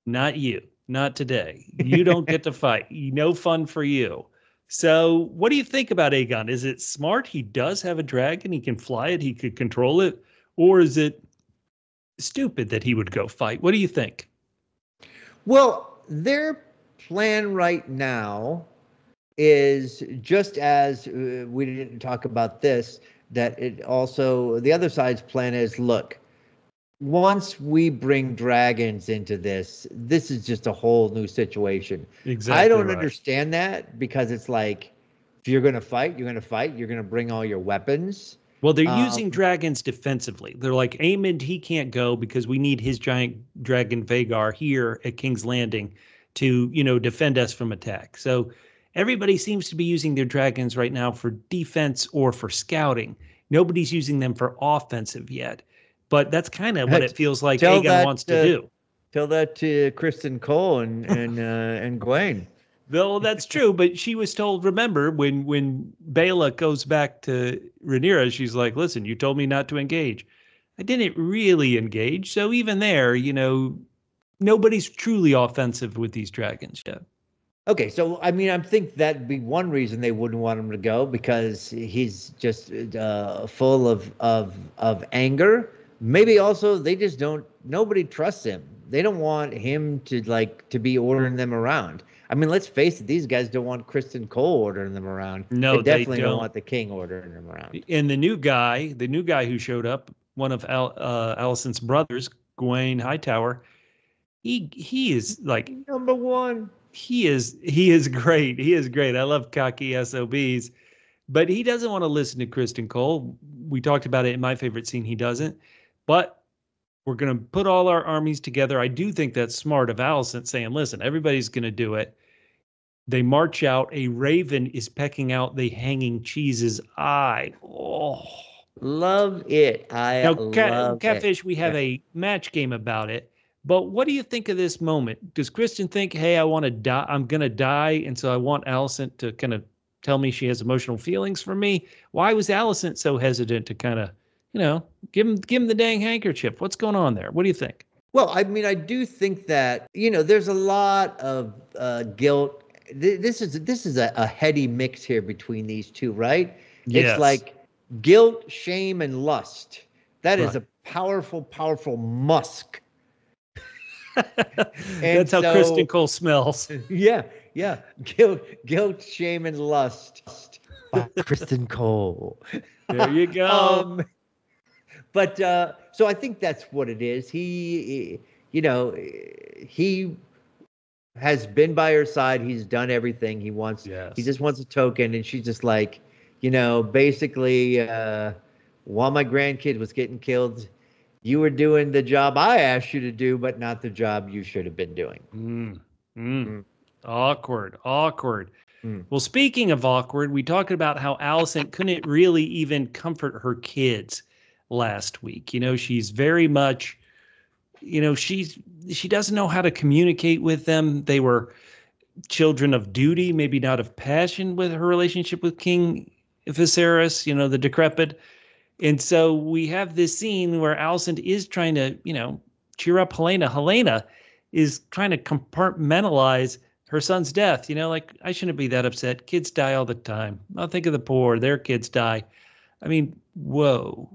not you, not today. You don't get to fight. No fun for you. So what do you think about Aegon? Is it smart? He does have a dragon. He can fly it. He could control it. Or is it stupid that he would go fight? What do you think? Well, their plan right now is just as we didn't talk about this, that it also, the other side's plan is, look, once we bring dragons into this is just a whole new situation. Exactly. I don't understand that, because it's like, if you're going to fight, you're going to fight. You're going to bring all your weapons. Well, they're using dragons defensively. They're like, Aemond, he can't go because we need his giant dragon Vhagar here at King's Landing to, defend us from attack. So everybody seems to be using their dragons right now for defense or for scouting. Nobody's using them for offensive yet. But that's kind of what it feels like Aegon wants to do. Tell that to Criston Cole and Gwen. Well, that's true, but she was told, remember, when Baela goes back to Rhaenyra, she's like, listen, you told me not to engage. I didn't really engage. So even there, nobody's truly offensive with these dragons yet. Okay, so I think that'd be one reason they wouldn't want him to go, because he's just full of anger. Maybe also they just nobody trusts him. They don't want him to be ordering them around. Let's face it, these guys don't want Criston Cole ordering them around. No, they definitely don't want the king ordering them around. And the new guy who showed up, one of Alicent's brothers, Gawain Hightower, he is like number one. He is great. He is great. I love cocky SOBs, but he doesn't want to listen to Criston Cole. We talked about it in my favorite scene. He doesn't, but we're going to put all our armies together. I do think that's smart of Alicent, saying, listen, everybody's going to do it. They march out. A raven is pecking out the hanging cheese's eye. Oh, love it. Catfish, we have a match game about it. But what do you think of this moment? Does Criston think, hey, I want to die. I'm going to die. And so I want Alicent to kind of tell me she has emotional feelings for me. Why was Alicent so hesitant to kind of, give him the dang handkerchief? What's going on there? What do you think? Well, I do think that, there's a lot of guilt. This is a heady mix here between these two, right? Yes. It's like guilt, shame, and lust. That is a powerful, powerful musk. That's how Criston Cole smells. Yeah. Guilt, shame, and lust. By Criston Cole. There you go. But so I think that's what it is. He has been by her side. He's done everything he wants. Yes. He just wants a token, and she's just like, basically, while my grandkid was getting killed, you were doing the job I asked you to do, but not the job you should have been doing. Awkward. Well, speaking of awkward, we talked about how Alicent couldn't really even comfort her kids last week. She's very much, she doesn't know how to communicate with them. They were children of duty, maybe not of passion with her relationship with King Viserys, the decrepit. And so we have this scene where Alicent is trying to, cheer up Helaena. Helaena is trying to compartmentalize her son's death. I shouldn't be that upset. Kids die all the time. I'll think of the poor. Their kids die. Whoa.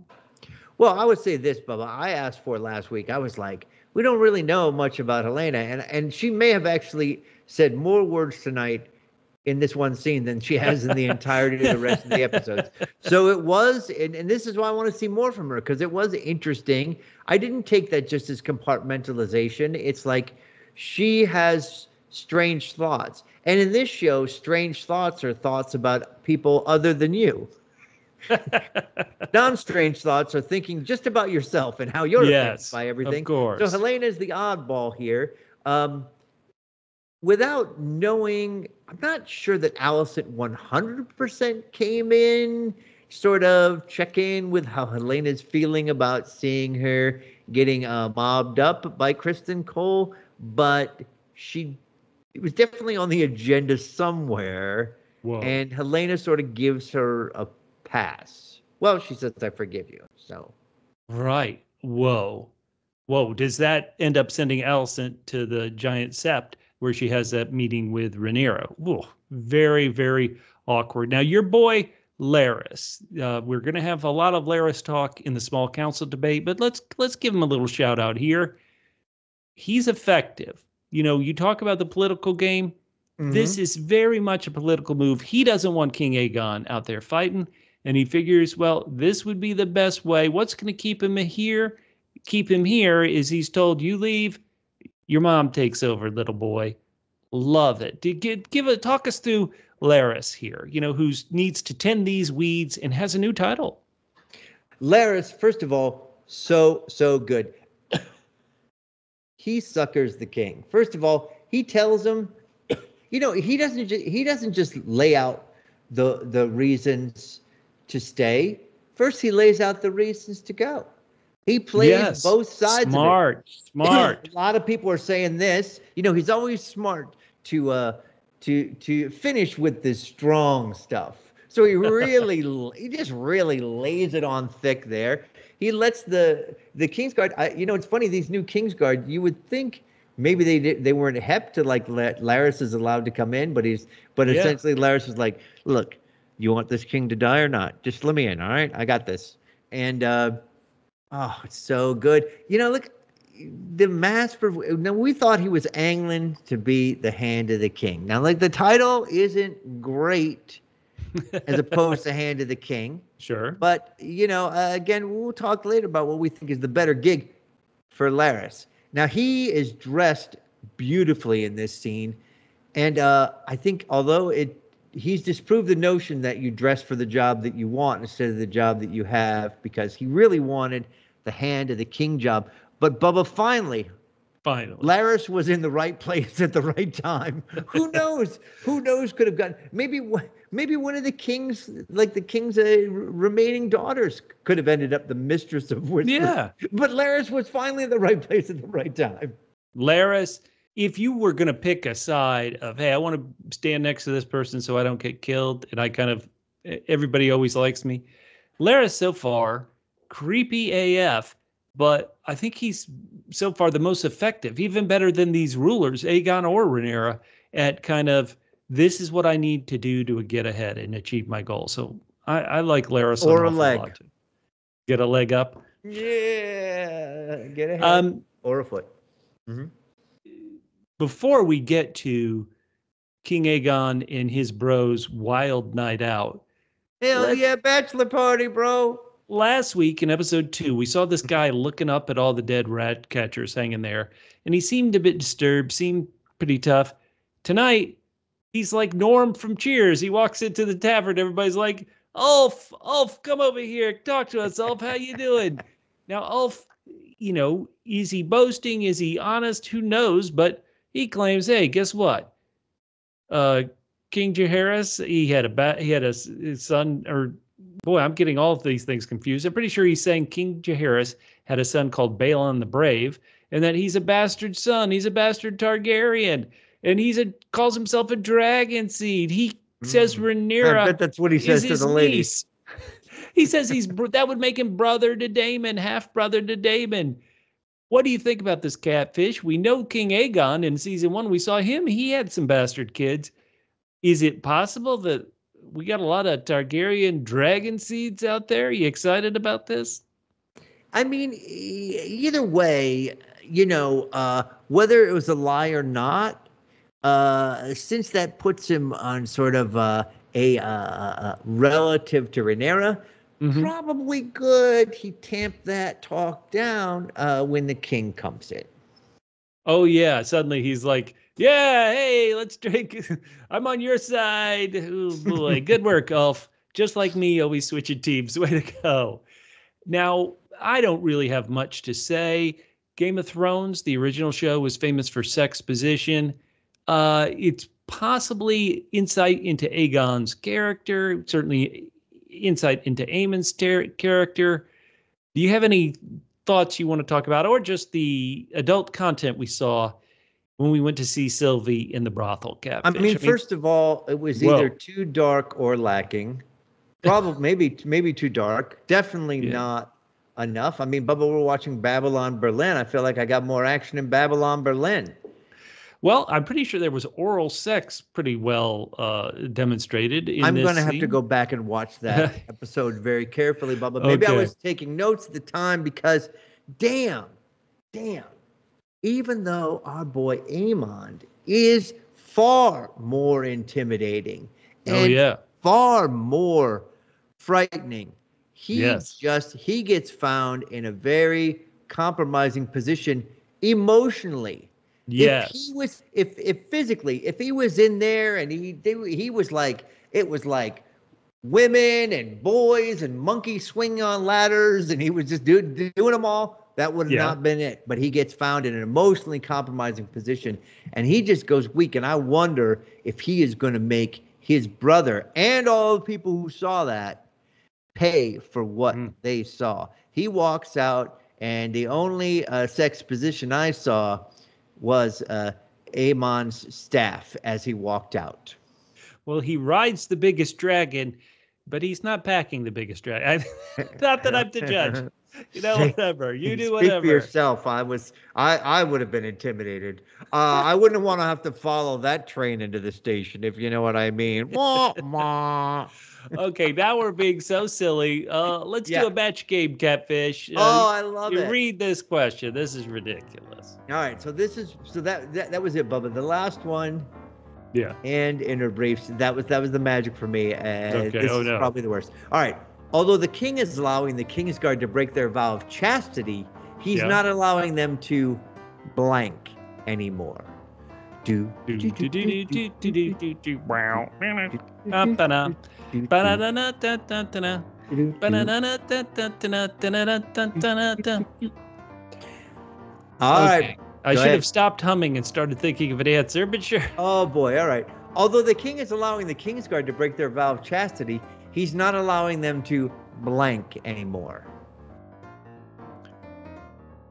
Well, I would say this, Bubba. I asked for it last week. I was like, we don't really know much about Helaena. And she may have actually said more words tonight in this one scene than she has in the entirety of the rest of the episodes. So it was, and this is why I want to see more from her, because it was interesting. I didn't take that just as compartmentalization. It's like she has strange thoughts. And in this show, strange thoughts are thoughts about people other than you. Non-strange thoughts are thinking just about yourself and how you're affected by everything. Of course. So Helaena is the oddball here. Without knowing, I'm not sure that Alicent 100% came in, sort of check in with how Helena's feeling about seeing her getting mobbed up by Criston Cole, but it was definitely on the agenda somewhere. Whoa. And Helaena sort of gives her a pass. Well, she says, I forgive you. So. Right. Whoa. Does that end up sending Alicent to the giant sept where she has that meeting with Rhaenyra? Whoa. Very, very awkward. Now, your boy, Larys. We're going to have a lot of Larys talk in the small council debate, but let's give him a little shout out here. He's effective. You talk about the political game. Mm-hmm. This is very much a political move. He doesn't want King Aegon out there fighting, and he figures, well, this would be the best way. What's going to keep him here? keep him here is he's told, you leave, your mom takes over, little boy. Love it. Talk us through Larys here, who needs to tend these weeds and has a new title. Larys, first of all, so good. He suckers the king. First of all, he tells him, he doesn't just lay out the reasons to stay. First, he lays out the reasons to go. He plays both sides of it. Smart. A lot of people are saying this. He's always smart to finish with the strong stuff. So he just really lays it on thick there. He lets the Kingsguard. It's funny, these new Kingsguard, you would think maybe they weren't hep to like let Larys is allowed to come in, but essentially Larys is like, look, you want this king to die or not? Just let me in, all right? I got this. And it's so good. Look, the now we thought he was angling to be the Hand of the King. Now, like, the title isn't great as opposed to Hand of the King. Sure. But, again, we'll talk later about what we think is the better gig for Larys. Now, he is dressed beautifully in this scene. And I think although he's disproved the notion that you dress for the job that you want instead of the job that you have, because he really wanted the Hand of the King job. But Bubba, finally, Larys was in the right place at the right time. Who knows? Could have gotten maybe one of the king's remaining daughters could have ended up the mistress of Whisper. Yeah. But Larys was finally in the right place at the right time. Larys, if you were going to pick a side of, hey, I want to stand next to this person so I don't get killed, and everybody always likes me. Larys so far, creepy AF, but I think he's so far the most effective, even better than these rulers, Aegon or Rhaenyra, at kind of, this is what I need to do to get ahead and achieve my goal. So I like Larys. Or a leg. Get a leg up. Yeah. Get ahead. Or a foot. Mm-hmm. Before we get to King Aegon and his bros' wild night out. Hell yeah, bachelor party, bro. Last week in episode 2, we saw this guy looking up at all the dead rat catchers hanging there, and he seemed a bit disturbed, seemed pretty tough. Tonight, he's like Norm from Cheers. He walks into the tavern. Everybody's like, Ulf, come over here. Talk to us, Ulf. How you doing? Now, Ulf, is he boasting? Is he honest? Who knows? But he claims, hey, guess what? King Jaehaerys, he had a son, or boy, I'm getting all of these things confused. I'm pretty sure he's saying King Jaehaerys had a son called Balon the Brave, and that he's a bastard son. He's a bastard Targaryen, and calls himself a dragon seed. He says Rhaenyra. I bet that's what he says to the ladies. He says that would make him brother to Daemon, half brother to Daemon. What do you think about this Catfish? We know King Aegon in season 1. We saw him. He had some bastard kids. Is it possible that we got a lot of Targaryen dragon seeds out there? Are you excited about this? I mean, either way, whether it was a lie or not, since that puts him on sort of a relative to Rhaenyra, probably good. He tamped that talk down when the king comes in. Oh, yeah. Suddenly he's like, yeah, hey, let's drink. I'm on your side. Oh, boy. Good work, Ulf. Just like me, always switching teams. Way to go. Now, I don't really have much to say. Game of Thrones, the original show, was famous for sexposition. It's possibly insight into Aegon's character, certainly insight into Aemon's character. Do you have any thoughts you want to talk about, or just the adult content we saw when we went to see Sylvie in the brothel, Catfish? I mean, first of all, it was either too dark or lacking. Probably, maybe too dark. Definitely not enough. I mean, Bubba, we're watching Babylon Berlin. I feel like I got more action in Babylon Berlin. Well, I'm pretty sure there was oral sex pretty well demonstrated in I'm going to scene. have to go back and watch that episode very carefully, Bubba. Maybe I was taking notes at the time because, damn, even though our boy Aemon is far more intimidating and far more frightening, he gets found in a very compromising position emotionally. Yes. If he was, if physically, if he was in there and he was like, it was like women and boys and monkeys swinging on ladders, and he was just doing them all, that would have not been it. But he gets found in an emotionally compromising position, and he just goes weak. And I wonder if he is going to make his brother and all the people who saw that pay for what they saw. He walks out, and the only sex position I saw was Aemon's staff as he walked out. Well, he rides the biggest dragon, but he's not packing the biggest dragon. Not that I'm the judge. You know, whatever. You do whatever. Speak for yourself. I would have been intimidated. I wouldn't want to have to follow that train into the station, if you know what I mean. Okay, now we're being so silly. Let's do a match game, Catfish. I love it. You read this question. This is ridiculous. All right, so that was it, Bubba. The last one. Yeah. And inner briefs. That was the magic for me. Okay. This is probably the worst. All right. Although the king is allowing the Kingsguard to break their vow of chastity, he's not allowing them to blank anymore. All right. I should have stopped humming and started thinking of an answer, but sure. Oh, boy. All right. Although the king is allowing the Kingsguard to break their vow of chastity, he's not allowing them to blank anymore.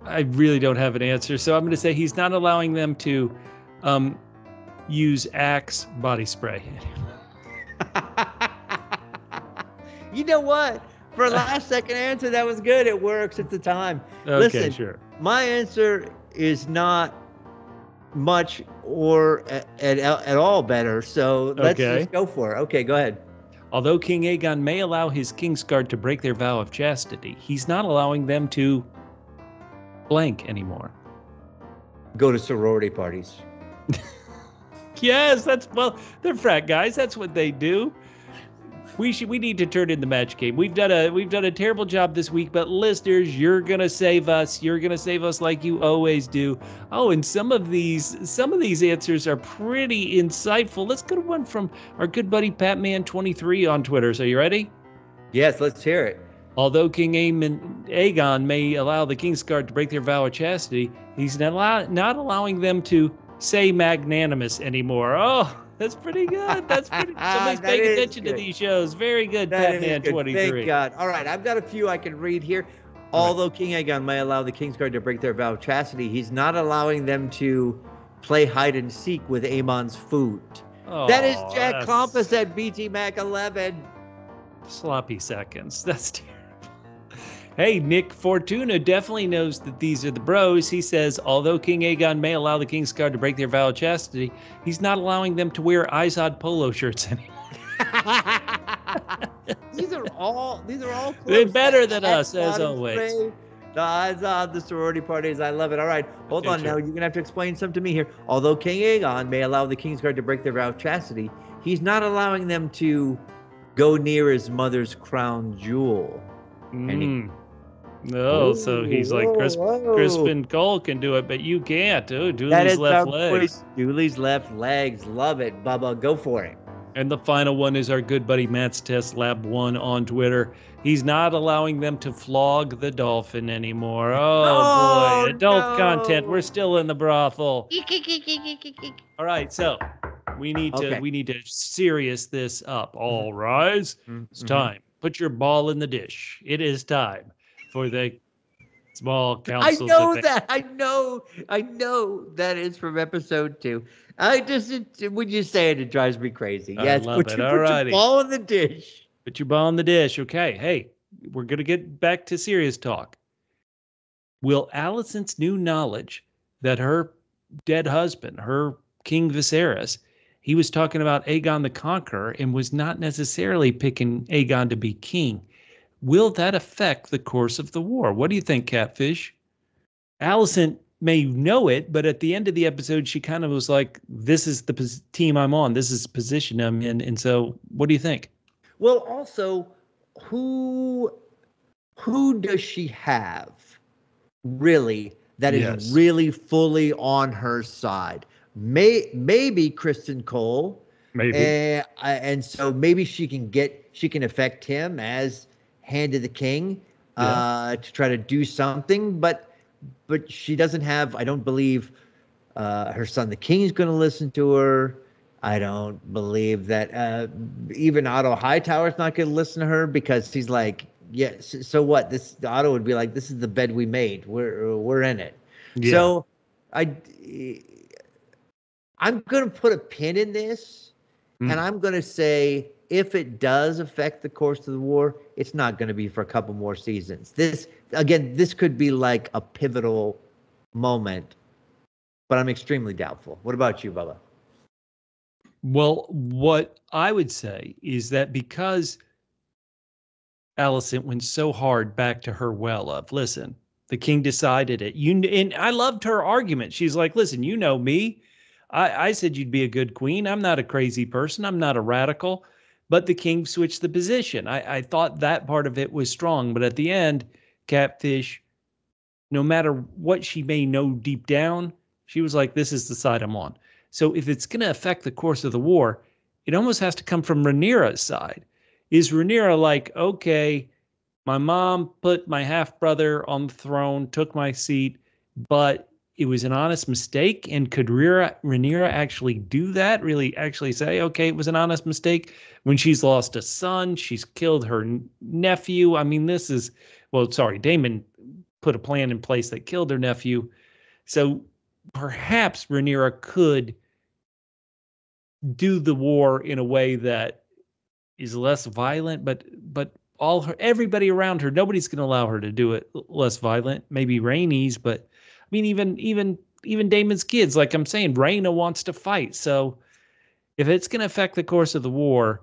I really don't have an answer, so I'm going to say he's not allowing them to use Axe body spray. You know what? For a last second answer, that was good. It works at the time. Okay, Listen, sure. My answer is not much or at all better, so let's just go for it. Okay, go ahead. Although King Aegon may allow his Kingsguard to break their vow of chastity, he's not allowing them to blank anymore. Go to sorority parties. Yes, they're frat guys. That's what they do. We need to turn in the match game. We've done a terrible job this week, but listeners, you're gonna save us. You're gonna save us like you always do. Oh, and some of these answers are pretty insightful. Let's go to one from our good buddy Patman23 on Twitter. So you ready? Yes, let's hear it. Although King Aegon may allow the Kingsguard to break their vow of chastity, he's not allowing them to say magnanimous anymore. Oh, that's pretty good. That's pretty. Somebody's paying attention to these shows. Very good, Patman23. Thank God. All right, I've got a few I can read here. Although King Aegon may allow the Kingsguard to break their vow of chastity, he's not allowing them to play hide and seek with Aemon's food. Oh, that is Jack Klompus at BT Mac 11. Sloppy seconds. That's terrible. Hey, Nick Fortuna definitely knows that these are the bros. He says, although King Aegon may allow the Kingsguard to break their vow of chastity, he's not allowing them to wear Izod polo shirts anymore. These are all they're better than us, as always. The Izod, the sorority parties, I love it. All right, hold on now. You're going to have to explain something to me here. Although King Aegon may allow the Kingsguard to break their vow of chastity, he's not allowing them to go near his mother's crown jewel. No, so he's like Criston Cole can do it, but you can't. Oh, Dooley's left legs. Dooley's left legs. Love it, Bubba. Go for it. And the final one is our good buddy Matt's Test Lab 1 on Twitter. He's not allowing them to flog the dolphin anymore. Oh, boy. Adult content. We're still in the brothel. All right, so we need to serious this up. All rise. It's time. Put your ball in the dish. It is time for the small council. I know that. I know that is from episode 2. When you say it, it drives me crazy. Yes, put your ball in the dish. Put your ball in the dish. Okay. Hey, we're going to get back to serious talk. Will Alicent's new knowledge that her dead husband, her King Viserys, he was talking about Aegon the Conqueror and was not necessarily picking Aegon to be king. Will that affect the course of the war? What do you think, Catfish? Alicent may know it, but at the end of the episode, she kind of was like, this is the team I'm on. This is the position I'm in. And so what do you think? Well, also, who does she have really, that is really fully on her side. Maybe Criston Cole. Maybe. And so maybe she can affect him as Hand of the King to try to do something. But she doesn't have, I don't believe her son, the King, is going to listen to her. I don't believe that even Otto Hightower's not going to listen to her, because he's like, yes. So what? Otto would be like, this is the bed we made. We're in it. Yeah. So I'm going to put a pin in this, and I'm going to say, if it does affect the course of the war, it's not going to be for a couple more seasons. This could be like a pivotal moment, but I'm extremely doubtful. What about you, Bubba? Well, what I would say is that because Alicent went so hard back to her well of, listen, the king decided it. And I loved her argument. She's like, listen, you know me. I said you'd be a good queen. I'm not a crazy person. I'm not a radical. But the king switched the position. I thought that part of it was strong. But at the end, Catfish, no matter what she may know deep down, she was like, this is the side I'm on. So if it's going to affect the course of the war, it almost has to come from Rhaenyra's side. Is Rhaenyra like, okay, my mom put my half-brother on the throne, took my seat, but it was an honest mistake? And could Rhaenyra actually do that? Really actually say, okay, it was an honest mistake? When she's lost a son, she's killed her nephew. I mean, Daemon put a plan in place that killed her nephew. So perhaps Rhaenyra could do the war in a way that is less violent, but everybody around her, nobody's going to allow her to do it less violent. Maybe Rhaenys, but I mean, even Daemon's kids, like I'm saying, Rhaena wants to fight. So if it's going to affect the course of the war,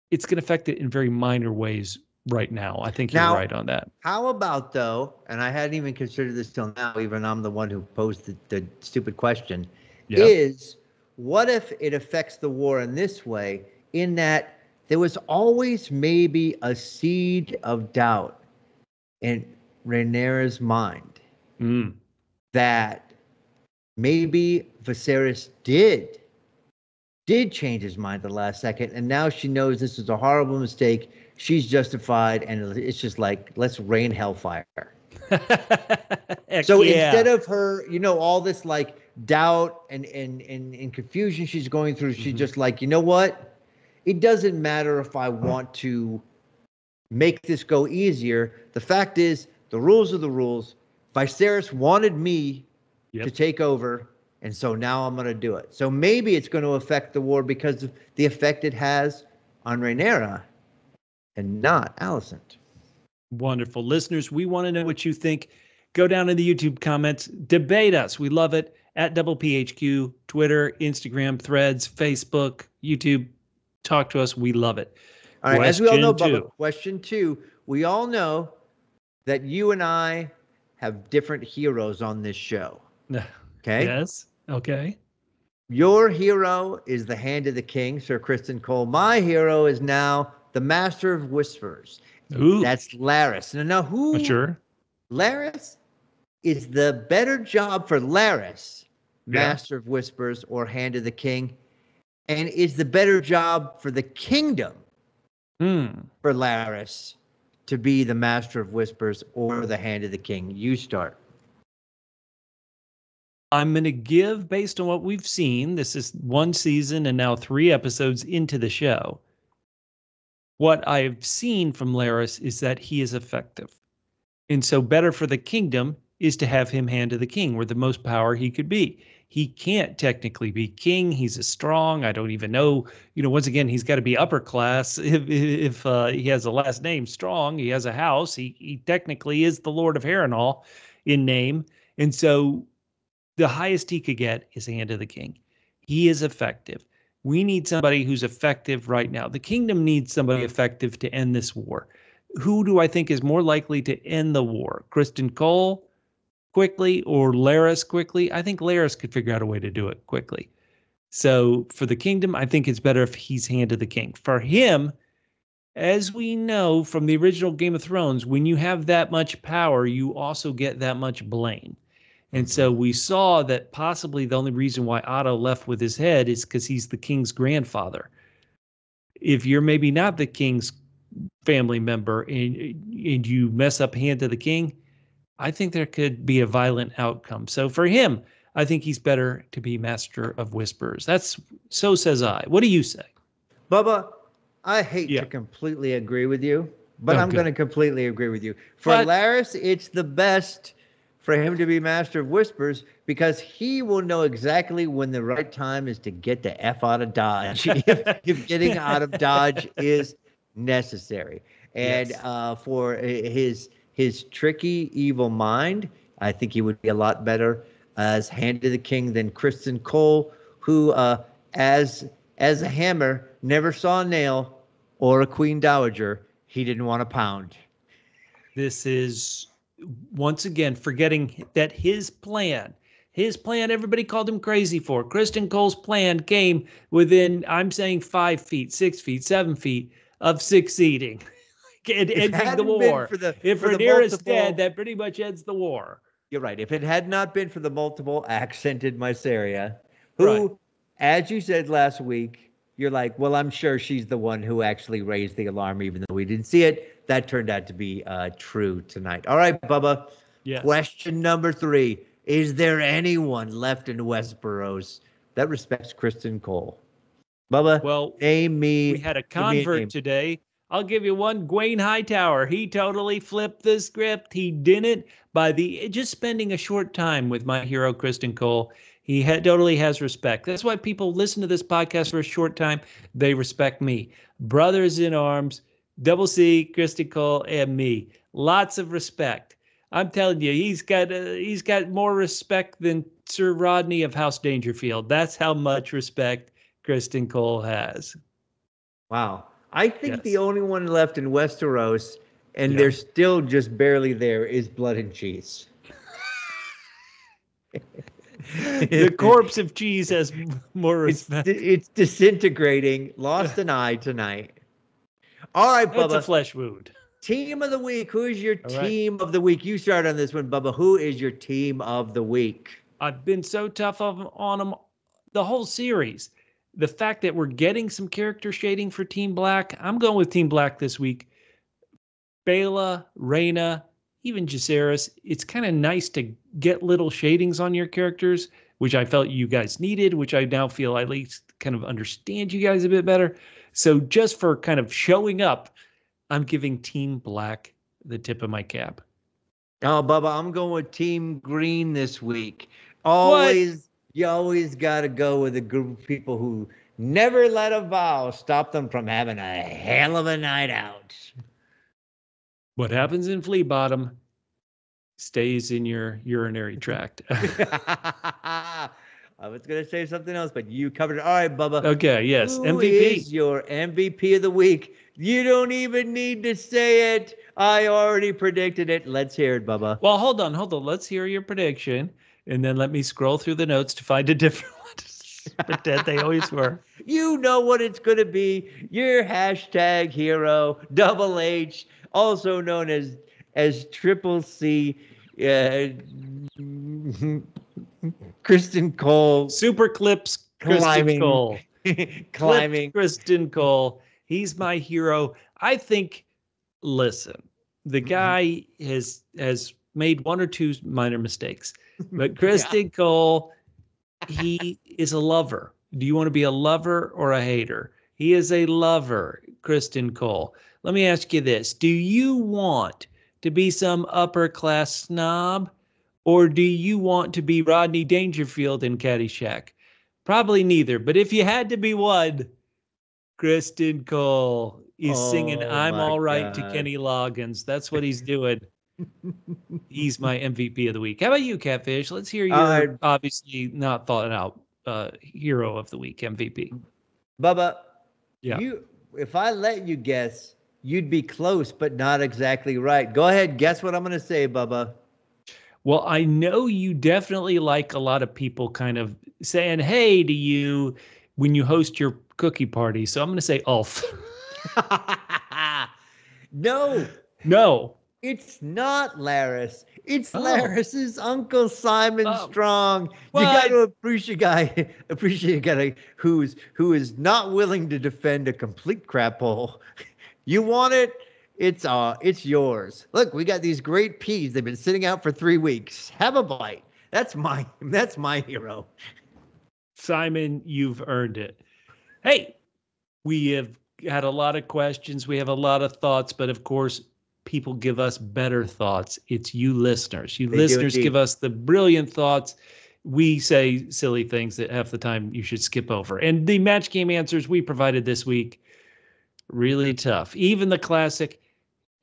it's going to affect it in very minor ways right now. I think you're right on that. How about, though, and I hadn't even considered this till now, even I'm the one who posed the stupid question, is what if it affects the war in this way, in that there was always maybe a seed of doubt in Rhaenyra's mind that maybe Viserys did change his mind at the last second, and now she knows this is a horrible mistake. She's justified, and it's just like, let's rain hellfire. So instead of her, all this like doubt and confusion she's going through, she's just like, you know what? It doesn't matter if I want to make this go easier. The fact is, the rules are the rules. Viserys wanted me to take over, and so now I'm going to do it. So maybe it's going to affect the war because of the effect it has on Rhaenyra and not Alicent. Wonderful. Listeners, we want to know what you think. Go down in the YouTube comments. Debate us. We love it. At PHQ, Twitter, Instagram, Threads, Facebook, YouTube. Talk to us. We love it. All right. As we all know, Bubba, question 2. We all know that you and I have different heroes on this show. Okay? Yes. Okay. Your hero is the Hand of the King, Sir Criston Cole. My hero is now the Master of Whispers. Ooh. That's Larys. Now who? Sure. Larys, is the better job for Larys, Master of Whispers or Hand of the King, and is the better job for the kingdom for Larys to be the Master of Whispers or the Hand of the King? You start. I'm going to give, based on what we've seen, this is 1 season and now 3 episodes into the show. What I've seen from Larys is that he is effective. And so better for the kingdom is to have him Hand of the King, where the most power he could be. He can't technically be king. He's a strong, I don't even know, once again, he's got to be upper class. If he has a last name Strong, he has a house. He technically is the Lord of Harrenhal in name. And so the highest he could get is Hand of the King. He is effective. We need somebody who's effective right now. The kingdom needs somebody effective to end this war. Who do I think is more likely to end the war? Criston Cole quickly or Larys quickly? I think Larys could figure out a way to do it quickly. So for the kingdom, I think it's better if he's Hand of the King. For him, as we know from the original Game of Thrones, when you have that much power, you also get that much blame. And so we saw that possibly the only reason why Otto left with his head is because he's the king's grandfather. If you're maybe not the king's family member and you mess up hand to the king, I think there could be a violent outcome. So for him, I think he's better to be Master of Whispers. So says I. What do you say? Bubba, I hate to completely agree with you, but I'm going to completely agree with you. For Larys, it's the best for him to be Master of Whispers because he will know exactly when the right time is to get the F out of Dodge, if getting out of Dodge is necessary. And for his tricky, evil mind, I think he would be a lot better as Hand to the King than Criston Cole, who, as a hammer, never saw a nail, or a queen dowager he didn't want to pound. This is, once again, forgetting that his plan, everybody called him crazy for. Criston Cole's plan came within, I'm saying, 5 feet, 6 feet, 7 feet of succeeding. Ending the war. If Rhaenyra's dead, that pretty much ends the war. You're right. If it had not been for the multiple accented Mysaria, who, as you said last week, you're like, well, I'm sure she's the one who actually raised the alarm, even though we didn't see it. That turned out to be true tonight. All right, Bubba. Yes. Question number 3. Is there anyone left in Westeros that respects Criston Cole? Bubba, well, name me. We had a convert today. I'll give you one, Gwaine Hightower. He totally flipped the script. He didn't by just spending a short time with my hero, Criston Cole. He totally has respect. That's why people listen to this podcast for a short time. They respect me. Brothers in arms, Double C, Criston Cole, and me. Lots of respect. I'm telling you, he's got more respect than Sir Rodney of House Dangerfield. That's how much respect Criston Cole has. Wow. I think the only one left in Westeros, and they're still just barely there, is Blood and Cheese. The corpse of cheese has more respect. It's disintegrating. Lost an eye tonight. All right, Bubba. That's a flesh wound. Team of the week. Who is your team of the week? You start on this one, Bubba. Who is your team of the week? I've been so tough on them the whole series. The fact that we're getting some character shading for Team Black, I'm going with Team Black this week. Baela, Rhaena, even Jacaerys. It's kind of nice to get little shadings on your characters, which I felt you guys needed, which I now feel I at least kind of understand you guys a bit better. So just for kind of showing up, I'm giving Team Black the tip of my cap. Oh, Bubba, I'm going with Team Green this week. You always got to go with a group of people who never let a vow stop them from having a hell of a night out. What happens in Flea Bottom stays in your urinary tract. I was going to say something else, but you covered it. All right, Bubba. Okay, yes. Who MVP is your MVP of the week? You don't even need to say it. I already predicted it. Let's hear it, Bubba. Well, hold on. Let's hear your prediction, and then let me scroll through the notes to find a different one. Pretend they always were. You know what it's going to be. Your hashtag hero, Double H, also known as Triple C, Criston Cole. Super Clips Criston Cole. Climbing. Criston Cole. He's my hero. I think, listen, the guy has made 1 or 2 minor mistakes, but Criston Cole, he is a lover. Do you want to be a lover or a hater? He is a lover, Criston Cole. Let me ask you this. Do you want to be some upper class snob, or do you want to be Rodney Dangerfield in Caddyshack? Probably neither, but if you had to be one, Criston Cole is singing I'm All Right to Kenny Loggins. That's what he's doing. He's my MVP of the week. How about you, Catfish? Let's hear your obviously not thought out hero of the week, MVP. Bubba, if I let you guess, you'd be close, but not exactly right. Go ahead. Guess what I'm going to say, Bubba. Well, I know you definitely like a lot of people kind of saying, hey, to you when you host your cookie party. So I'm going to say Ulf. No. No. It's not Larys. It's Larys's Uncle Simon Strong. What? You got to appreciate a guy who is not willing to defend a complete crap hole. You want it? It's yours. Look, we got these great peas. They've been sitting out for 3 weeks. Have a bite. That's my hero. Simon, you've earned it. Hey, we have had a lot of questions. We have a lot of thoughts, but of course, people give us better thoughts. It's you listeners. You listeners give us the brilliant thoughts. We say silly things that half the time you should skip over. And the match game answers we provided this week, really tough. Even the classic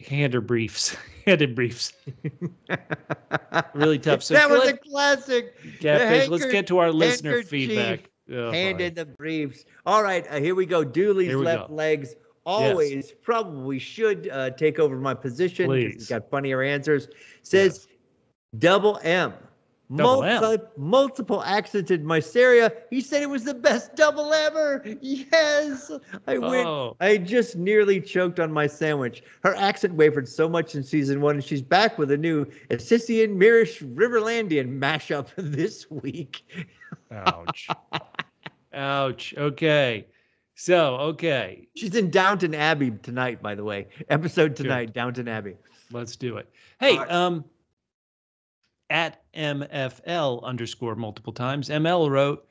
handed briefs. Really tough. So that was a classic. Catfish, let's get to our listener feedback. Handed the briefs. All right, here we go. Dooley's left legs. Always probably should take over my position. He's got funnier answers. Says double M. Multiple accented Mysteria. He said it was the best double ever. Yes, I win. I just nearly choked on my sandwich. Her accent wavered so much in season 1, and she's back with a new Assisian, Mirish, Riverlandian mashup this week. Ouch. Ouch. Okay. Okay. She's in Downton Abbey tonight, by the way. Episode tonight, Downton Abbey. Let's do it. Hey, at MFL _ multiple times, ML wrote,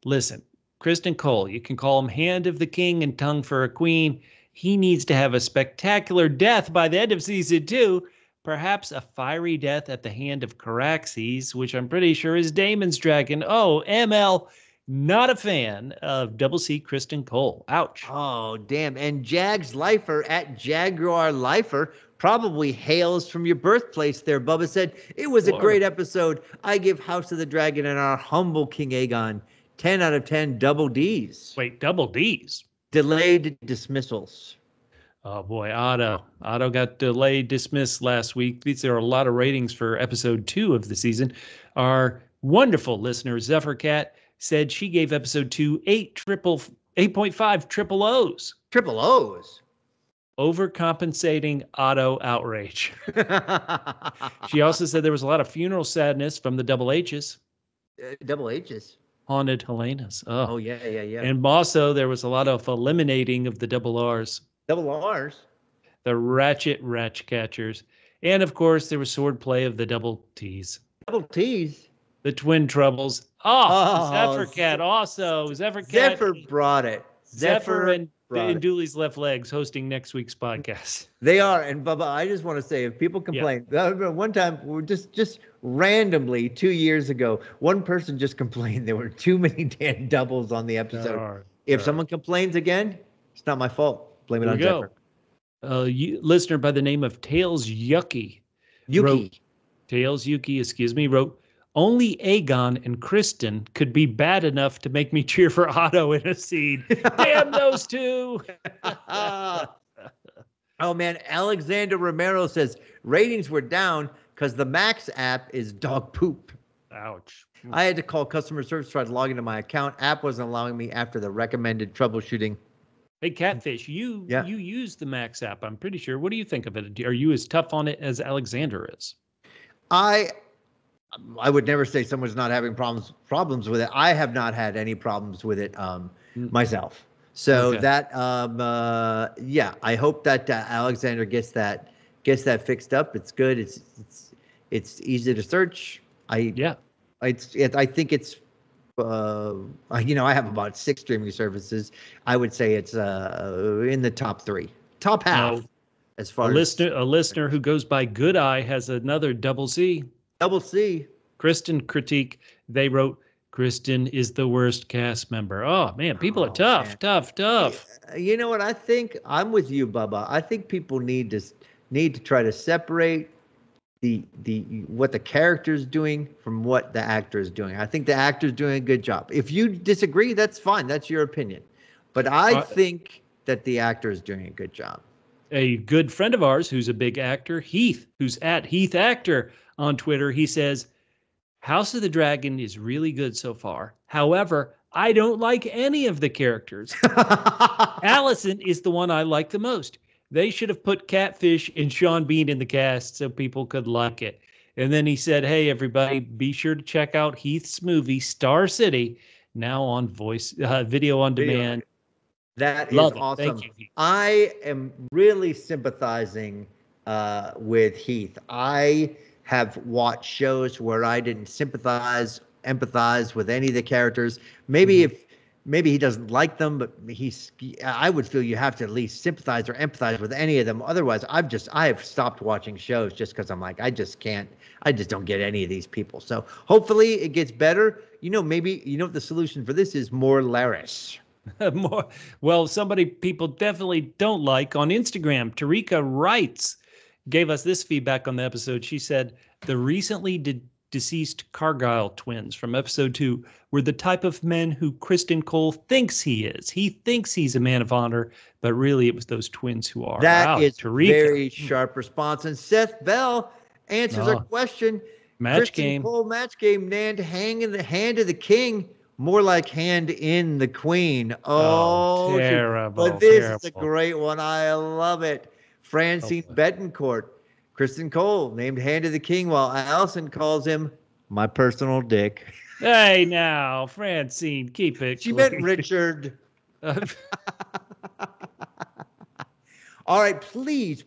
listen, Criston Cole, you can call him Hand of the King and Tongue for a Queen. He needs to have a spectacular death by the end of season 2. Perhaps a fiery death at the hand of Caraxes, which I'm pretty sure is Daemon's dragon. Oh, ML, not a fan of Double C Criston Cole. Ouch. Oh, damn. And Jags Lifer at Jaguar Lifer probably hails from your birthplace there. Bubba said, it was a great episode. I give House of the Dragon and our humble King Aegon 10 out of 10 double Ds. Wait, double Ds? Delayed dismissals. Oh, boy, Otto. Otto got delayed dismissed last week. These are a lot of ratings for episode 2 of the season. Our wonderful listener, Zephyr Cat, said she gave episode 2 8.5 triple O's. Triple O's? Overcompensating Otto outrage. She also said there was a lot of funeral sadness from the double H's. Double H's? Haunted Helenas. Oh, yeah. And also there was a lot of eliminating of the double R's. Double R's? The ratchet catchers. And, of course, there was swordplay of the double T's. Double T's? The twin troubles. Zephyr Cat also. Zephyr brought it. Zephyr and Dooley's left legs hosting next week's podcast. They are. And Bubba, I just want to say, if people complain, one time, just randomly 2 years ago, one person just complained there were too many damn doubles on the episode. If someone complains again, it's not my fault. Blame it on Zephyr. Listener by the name of Tails Yuki. Tails Yuki, wrote, only Aegon and Criston could be bad enough to make me cheer for Otto in a scene. Damn those two. Oh, man. Alexander Romero says ratings were down because the Max app is dog poop. Ouch. I had to call customer service, tried to log into my account. App wasn't allowing me after the recommended troubleshooting. Hey, Catfish, you use the Max app, I'm pretty sure. What do you think of it? Are you as tough on it as Alexander is? I would never say someone's not having problems with it. I have not had any problems with it myself. So that I hope that Alexander gets that fixed up. It's good. It's easy to search. I think it's I have about 6 streaming services. I would say it's in the top 3, top half. No. As far as a listener who goes by Good Eye has another double C. Double C. Criston critique. They wrote, Criston is the worst cast member. Oh, man, people are tough. You know what? I think I'm with you, Bubba. I think people need to try to separate the what the character's doing from what the actor is doing. I think the actor's doing a good job. If you disagree, that's fine. That's your opinion. But I think that the actor is doing a good job. A good friend of ours who's a big actor, Heath, who's at Heath Actor on Twitter, he says, House of the Dragon is really good so far. However, I don't like any of the characters. Alicent is the one I like the most. They should have put Catfish and Sean Bean in the cast so people could like it. And then he said, hey, everybody, be sure to check out Heath's movie, Star City, now on video on demand. That Love is it. awesome. Thank you, Heath. I am really sympathizing with Heath. I have watched shows where I didn't empathize with any of the characters. Maybe maybe he doesn't like them, but I would feel you have to at least sympathize or empathize with any of them. Otherwise, I have stopped watching shows just because I'm like, I just don't get any of these people. So hopefully it gets better. Maybe what the solution for this is? More Larys. More. Well, somebody people definitely don't like on Instagram. Tarika Wrights gave us this feedback on the episode. She said the recently deceased Cargyle twins from episode 2 were the type of men who Criston Cole thinks he is. He thinks he's a man of honor, but really it was those twins who are. That is Tarika. Very sharp response. And Seth Bell answers our question. Match Criston game. Cole match game. Nand hang in the hand of the king. More like hand in the queen. Oh, terrible. But this is a great one. I love it. Francine Betancourt. Criston Cole named hand of the king while Alicent calls him my personal dick. Hey, now, Francine, keep it She clean. meant Richard. All right, please,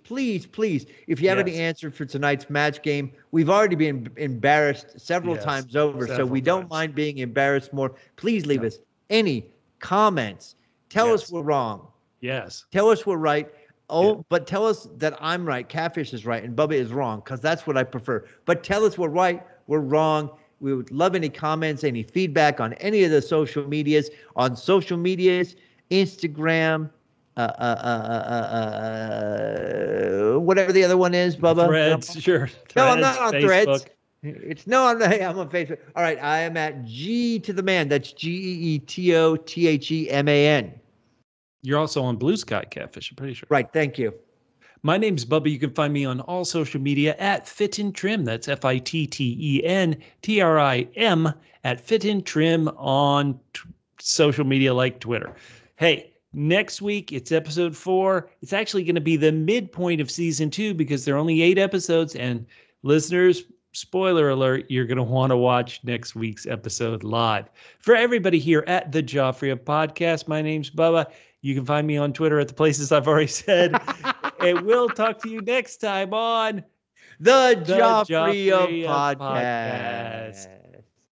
if you have any answer for tonight's match game, we've already been embarrassed several times over, so we don't mind being embarrassed more. Please leave us any comments. Tell us we're wrong. Yes. Tell us we're right. But tell us that I'm right, Catfish is right, and Bubba is wrong, because that's what I prefer. But tell us we're right, we're wrong. We would love any comments, any feedback on any of the social medias. On social medias, Instagram, whatever the other one is, Bubba. Threads, sure. No, I'm not on Facebook. Threads. I'm on Facebook. All right, I am at G to the Man. That's GEETOTHEMAN. You're also on Blue Sky, Catfish, I'm pretty sure. Right, thank you. My name's Bubba. You can find me on all social media at Fit and Trim. That's FITTENTRIM at Fit and Trim on social media like Twitter. Hey, next week, it's episode 4. It's actually going to be the midpoint of season 2 because there are only 8 episodes. And listeners, spoiler alert, you're going to want to watch next week's episode live. For everybody here at the Joffrey Podcast, my name's Bubba. You can find me on Twitter at the places I've already said. And we'll talk to you next time on the Joffrey Podcast.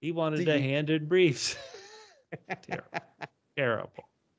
He wanted a hand in briefs. Terrible.